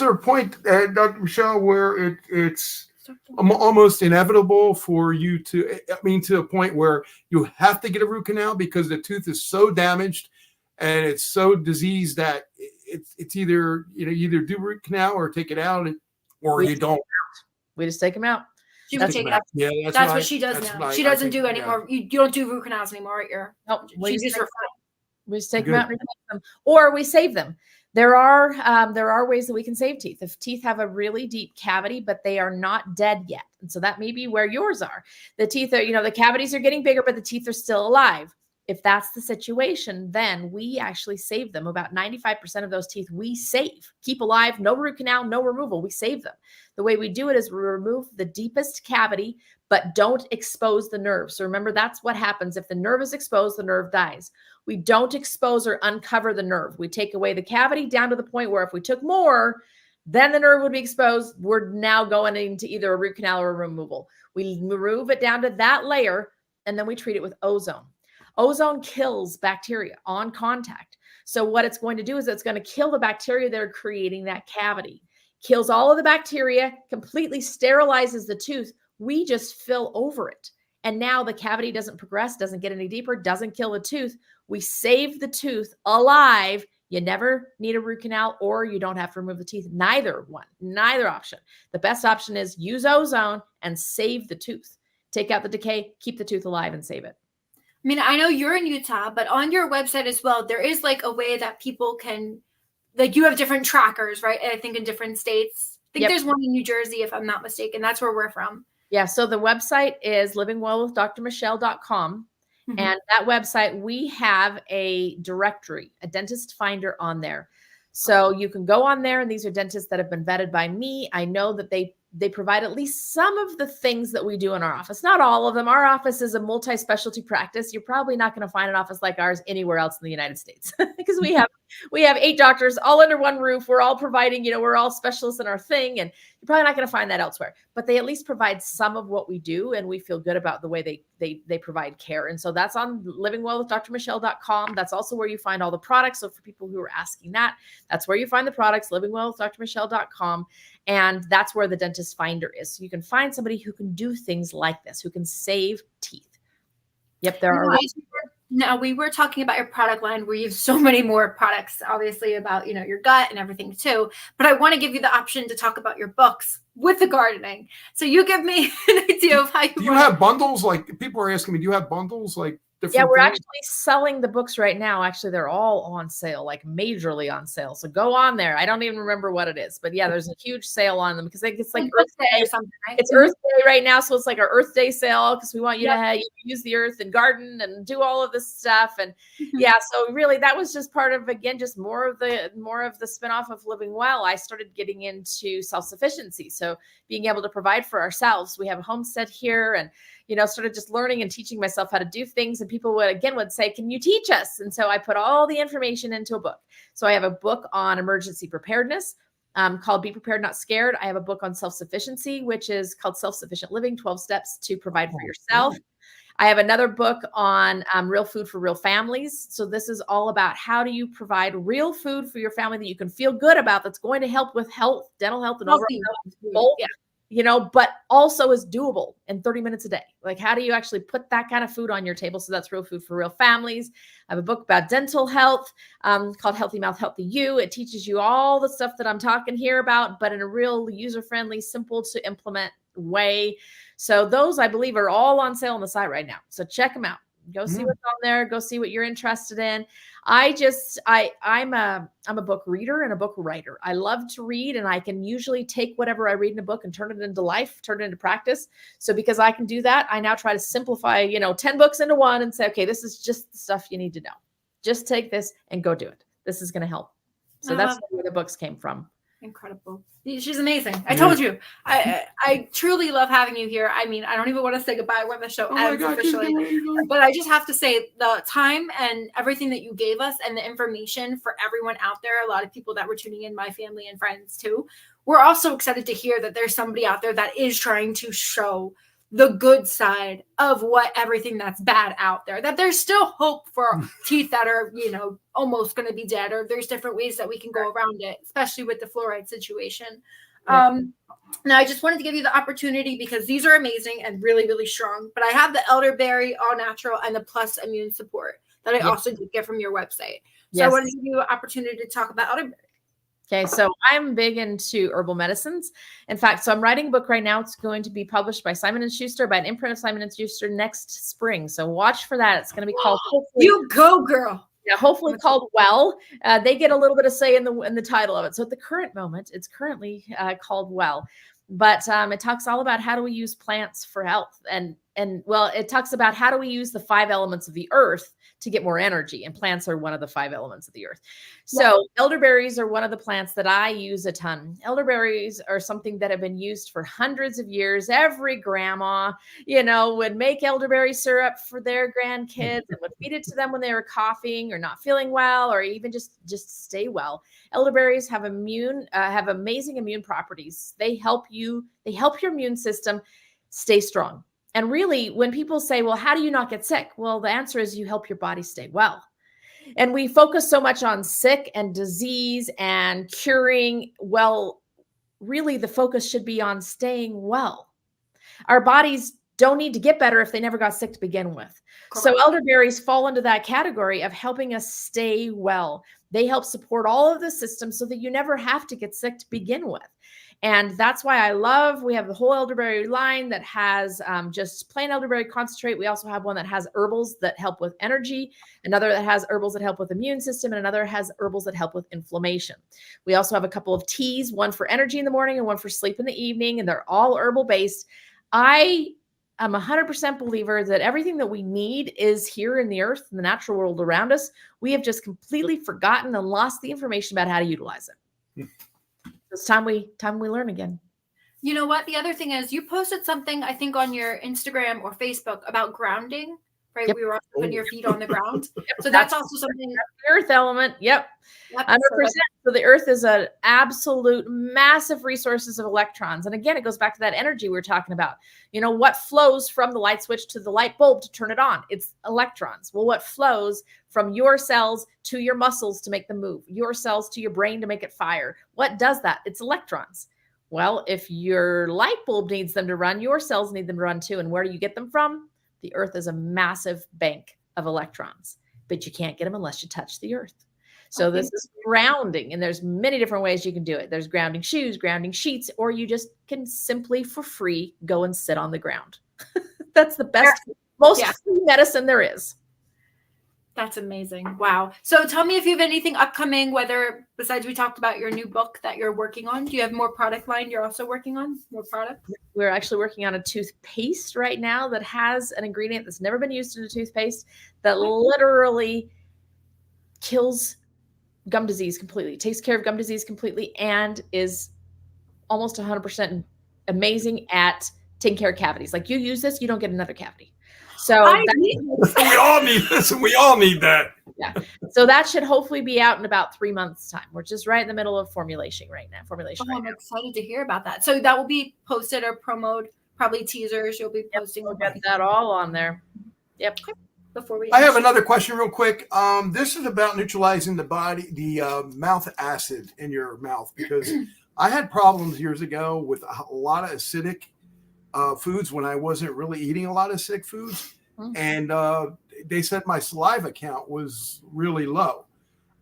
there a point, Dr. Michelle, where it's almost inevitable for you to a point where you have to get a root canal because the tooth is so damaged and it's so diseased that it's either either do root canal or take it out, or you don't. We just take them out. She would take it out. Yeah, that's what she does now. She doesn't do anymore. Yeah. You don't do root canals anymore at your. Nope. We just take them out and replace them, or we save them. There are ways that we can save teeth. If teeth have a really deep cavity, but they are not dead yet, and so that may be where yours are. The teeth are, the cavities are getting bigger, but the teeth are still alive. If that's the situation, then we actually save them. About 95% of those teeth we save, keep alive, no root canal, no removal. We save them. The way we do it is we remove the deepest cavity, but don't expose the nerve. So remember, that's what happens. If the nerve is exposed, the nerve dies. We don't expose or uncover the nerve. We take away the cavity down to the point where if we took more, then the nerve would be exposed. We're now going into either a root canal or a removal. We remove it down to that layer, and then we treat it with ozone. Ozone kills bacteria on contact. So what it's going to do is it's going to kill the bacteria that are creating that cavity, kills all of the bacteria, completely sterilizes the tooth. We just fill over it. And now the cavity doesn't progress, doesn't get any deeper, doesn't kill the tooth. We save the tooth alive. You never need a root canal, or you don't have to remove the teeth. Neither option. The best option is use ozone and save the tooth. Take out the decay, keep the tooth alive, and save it. I mean, I know you're in Utah, but on your website as well, there is like a way that people can, like, you have different trackers, right? I think in different states. I think there's one in New Jersey, if I'm not mistaken. That's where we're from. Yeah. So the website is livingwellwithdrmichelle.com. Mm-hmm. And that website, we have a directory, a dentist finder on there. So you can go on there, and these are dentists that have been vetted by me. I know that they provide at least some of the things that we do in our office. Not all of them. Our office is a multi-specialty practice. You're probably not going to find an office like ours anywhere else in the United States because we have 8 doctors all under one roof. We're all providing, we're all specialists in our thing, and you're probably not going to find that elsewhere. But they at least provide some of what we do, and we feel good about the way they provide care. And so that's on livingwellwithdrmichelle.com. That's also where you find all the products. So for people who are asking that, that's where you find the products, livingwellwithdrmichelle.com. And that's where the dentist finder is. So you can find somebody who can do things like this, who can save teeth. Yep, there are. Now, we were talking about your product line where you have so many more products, obviously, about, your gut and everything too. But I want to give you the option to talk about your books with the gardening. So you give me an idea of how you. Do you have bundles? Like, people are asking me, do you have bundles? Like, yeah, we're actually selling the books right now. Actually, they're all on sale, like majorly on sale. So go on there. I don't even remember what it is, but yeah, there's a huge sale on them because it's like Earth Day or something, right? It's Earth Day right now. So it's like our Earth Day sale because we want you to use the earth and garden and do all of this stuff. And yeah, so really that was just part of, again, just more of the spinoff of Living Well. I started getting into self-sufficiency. So being able to provide for ourselves. We have a homestead here, and started just learning and teaching myself how to do things. And people would say, can you teach us? And so I put all the information into a book. So I have a book on emergency preparedness called Be Prepared, Not Scared. I have a book on self-sufficiency, which is called Self-Sufficient Living, 12 Steps to Provide for Yourself. I have another book on real food for real families. So this is all about how do you provide real food for your family that you can feel good about, that's going to help with health, dental health, and overall health. But also is doable in 30 minutes a day. Like, how do you actually put that kind of food on your table? So that's real food for real families. I have a book about dental health called Healthy Mouth, Healthy You. It teaches you all the stuff that I'm talking here about, but in a real user-friendly, simple to implement way. So those, I believe, are all on sale on the site right now. So check them out. Go see what's on there. Go see what you're interested in. I'm a book reader and a book writer. I love to read, and I can usually take whatever I read in a book and turn it into life, turn it into practice. So because I can do that, I now try to simplify, 10 books into one and say, okay, this is just the stuff you need to know. Just take this and go do it. This is going to help. So that's where the books came from. Incredible. She's amazing. I told you. I truly love having you here. I mean, I don't even want to say goodbye when the show ends officially. But I just have to say the time and everything that you gave us and the information for everyone out there, a lot of people that were tuning in, my family and friends too. We're also excited to hear that there's somebody out there that is trying to show the good side of what everything that's bad out there, that there's still hope for teeth that are, almost going to be dead, or there's different ways that we can go around it, especially with the fluoride situation. Now I just wanted to give you the opportunity because these are amazing and really, really strong, but I have the elderberry all natural and the plus immune support that I also did get from your website. So I wanted to give you an opportunity to talk about elderberry. Okay, so I'm big into herbal medicines. In fact, so I'm writing a book right now. It's going to be published by Simon & Schuster, by an imprint of Simon & Schuster next spring. So watch for that. It's going to be called You Go Girl. Yeah, hopefully called Well. They get a little bit of say in the title of it. So at the current moment, it's currently called Well. But it talks all about how do we use plants for health. And well, it talks about how do we use the 5 elements of the earth to get more energy. And plants are one of the 5 elements of the earth. So elderberries are one of the plants that I use a ton. Elderberries are something that have been used for hundreds of years. Every grandma, would make elderberry syrup for their grandkids and would feed it to them when they were coughing or not feeling well, or even just stay well. Elderberries have amazing immune properties. They help your immune system stay strong. And really, when people say, well, how do you not get sick? Well, the answer is you help your body stay well. And we focus so much on sick and disease and curing. Well, really, the focus should be on staying well. Our bodies don't need to get better if they never got sick to begin with. Correct. So elderberries fall into that category of helping us stay well. They help support all of the systems so that you never have to get sick to begin with. And that's why we have the whole elderberry line that has just plain elderberry concentrate. We also have one that has herbals that help with energy, another that has herbals that help with immune system, and another has herbals that help with inflammation. We also have a couple of teas, one for energy in the morning and one for sleep in the evening, and they're all herbal based. I am 100% believer that everything that we need is here in the earth, in the natural world around us. We have just completely forgotten and lost the information about how to utilize it. It's time we learn again. You know what? The other thing is you posted something, I think, on your Instagram or Facebook about grounding, right? Yep. We were also putting your feet on the ground. So that's also something. The earth element. Yep. 100%. So the earth is an absolute massive resources of electrons. And again, it goes back to that energy we were talking about. What flows from the light switch to the light bulb to turn it on? It's electrons. Well, what flows from your cells to your muscles to make them move, your cells to your brain to make it fire? What does that? It's electrons. Well, if your light bulb needs them to run, your cells need them to run too. And where do you get them from? The earth is a massive bank of electrons, but you can't get them unless you touch the earth. So this is grounding, and there's many different ways you can do it. There's grounding shoes, grounding sheets, or you just can simply for free go and sit on the ground. That's the best, most free medicine there is. That's amazing. Wow. So tell me if you have anything upcoming, whether besides we talked about your new book that you're working on. Do you have more product line you're also working on? More products? We're actually working on a toothpaste right now that has an ingredient that's never been used in a toothpaste that literally kills gum disease completely, takes care of gum disease completely, and is almost 100% amazing at taking care of cavities. Like you use this, you don't get another cavity. So we all need this, and we all need that. Yeah. So that should hopefully be out in about 3 months' time. We're just right in the middle of formulation right now. I'm excited to hear about that. So that will be posted or promoted, probably teasers. You'll be posting. We'll get that all on there. Yep. I have another question real quick. This is about neutralizing the mouth acid in your mouth, because I had problems years ago with a lot of acidic foods when I wasn't really eating a lot of acidic foods. And they said my saliva count was really low.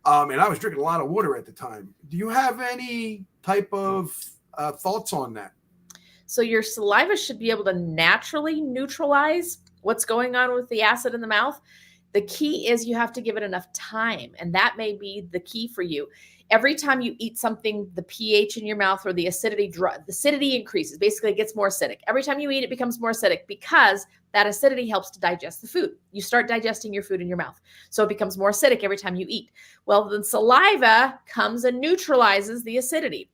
And I was drinking a lot of water at the time. Do you have any type of thoughts on that? So your saliva should be able to naturally neutralize what's going on with the acid in the mouth. The key is you have to give it enough time. And that may be the key for you. Every time you eat something, the pH in your mouth or the acidity increases. Basically, it gets more acidic. Every time you eat, it becomes more acidic because that acidity helps to digest the food. You start digesting your food in your mouth. So it becomes more acidic every time you eat. Well, the saliva comes and neutralizes the acidity.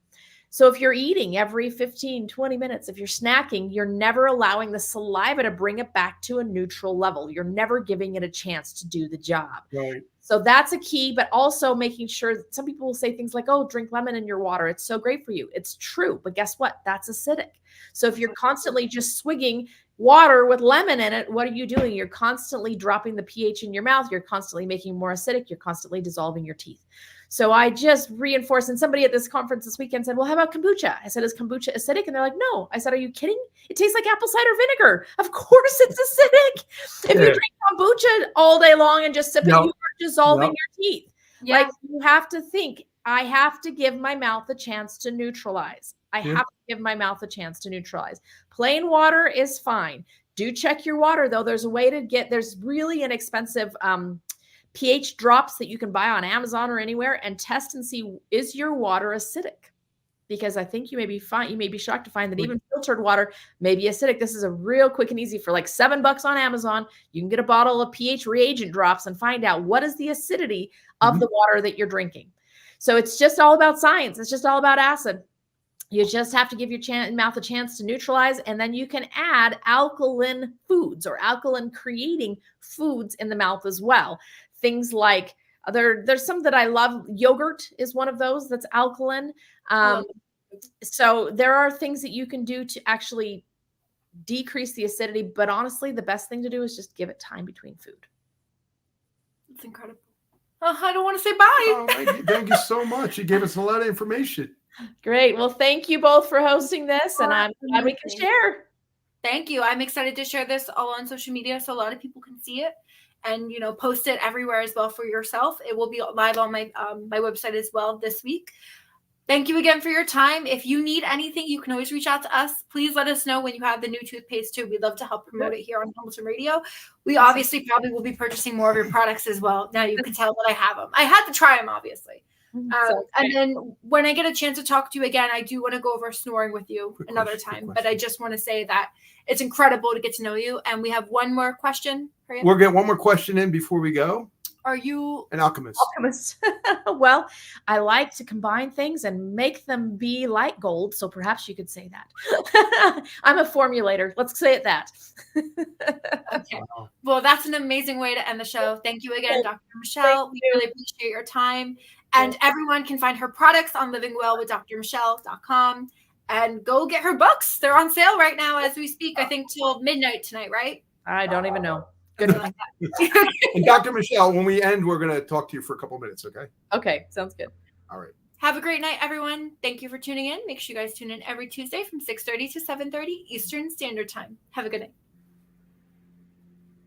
So if you're eating every 15, 20 minutes, if you're snacking, you're never allowing the saliva to bring it back to a neutral level. You're never giving it a chance to do the job. Right. So that's a key, but also making sure that some people will say things like, oh, drink lemon in your water. It's so great for you. It's true. But guess what? That's acidic. So if you're constantly just swigging water with lemon in it, what are you doing? You're constantly dropping the pH in your mouth. You're constantly making more acidic. You're constantly dissolving your teeth. So I just reinforced, and somebody at this conference this weekend said, well, how about kombucha? I said, is kombucha acidic? And they're like, no. I said, are you kidding? It tastes like apple cider vinegar. Of course it's acidic. If you drink kombucha all day long and just sip it, you are dissolving your teeth. Yeah. Like, you have to think, I have to give my mouth a chance to neutralize. I have to give my mouth a chance to neutralize. Plain water is fine. Do check your water, though. There's a way to there's really inexpensive pH drops that you can buy on Amazon or anywhere, and test and see, is your water acidic? Because I think you may be shocked to find that even filtered water may be acidic. This is a real quick and easy for like $7 on Amazon. You can get a bottle of pH reagent drops and find out what is the acidity of the water that you're drinking. So it's just all about science. It's just all about acid. You just have to give your mouth a chance to neutralize, and then you can add alkaline foods or alkaline creating foods in the mouth as well. Things like, there's some that I love. Yogurt is one of those that's alkaline. So there are things that you can do to actually decrease the acidity, but honestly, the best thing to do is just give it time between food. It's incredible. Oh, I don't want to say bye. Oh, thank you so much. You gave us a lot of information. Great. Well, thank you both for hosting this, and I'm glad we can share. Thank you. I'm excited to share this all on social media so a lot of people can see it, and post it everywhere as well for yourself. It will be live on my my website as well this week. Thank you again for your time. If you need anything, you can always reach out to us. Please let us know when you have the new toothpaste too. We'd love to help promote it here on Hamilton Radio. We obviously probably will be purchasing more of your products as well. Now you can tell that I have them. I had to try them, obviously. And then when I get a chance to talk to you again, I do want to go over snoring with you another time. But I just want to say that it's incredible to get to know you. And we have one more question for you. We'll get one more question in before we go. Are you an alchemist? Well, I like to combine things and make them be like gold. So perhaps you could say that. I'm a formulator. Let's say it that. Okay. Well, that's an amazing way to end the show. Thank you again, Dr. Michelle. We really appreciate your time. And everyone can find her products on livingwellwithdrmichelle.com and go get her books. They're on sale right now as we speak. I think till midnight tonight, right? I don't even know. Good. And Dr. Michelle, when we end, we're going to talk to you for a couple minutes, okay? Okay, sounds good. All right. Have a great night, everyone. Thank you for tuning in. Make sure you guys tune in every Tuesday from 6:30 to 7:30 Eastern Standard Time. Have a good night.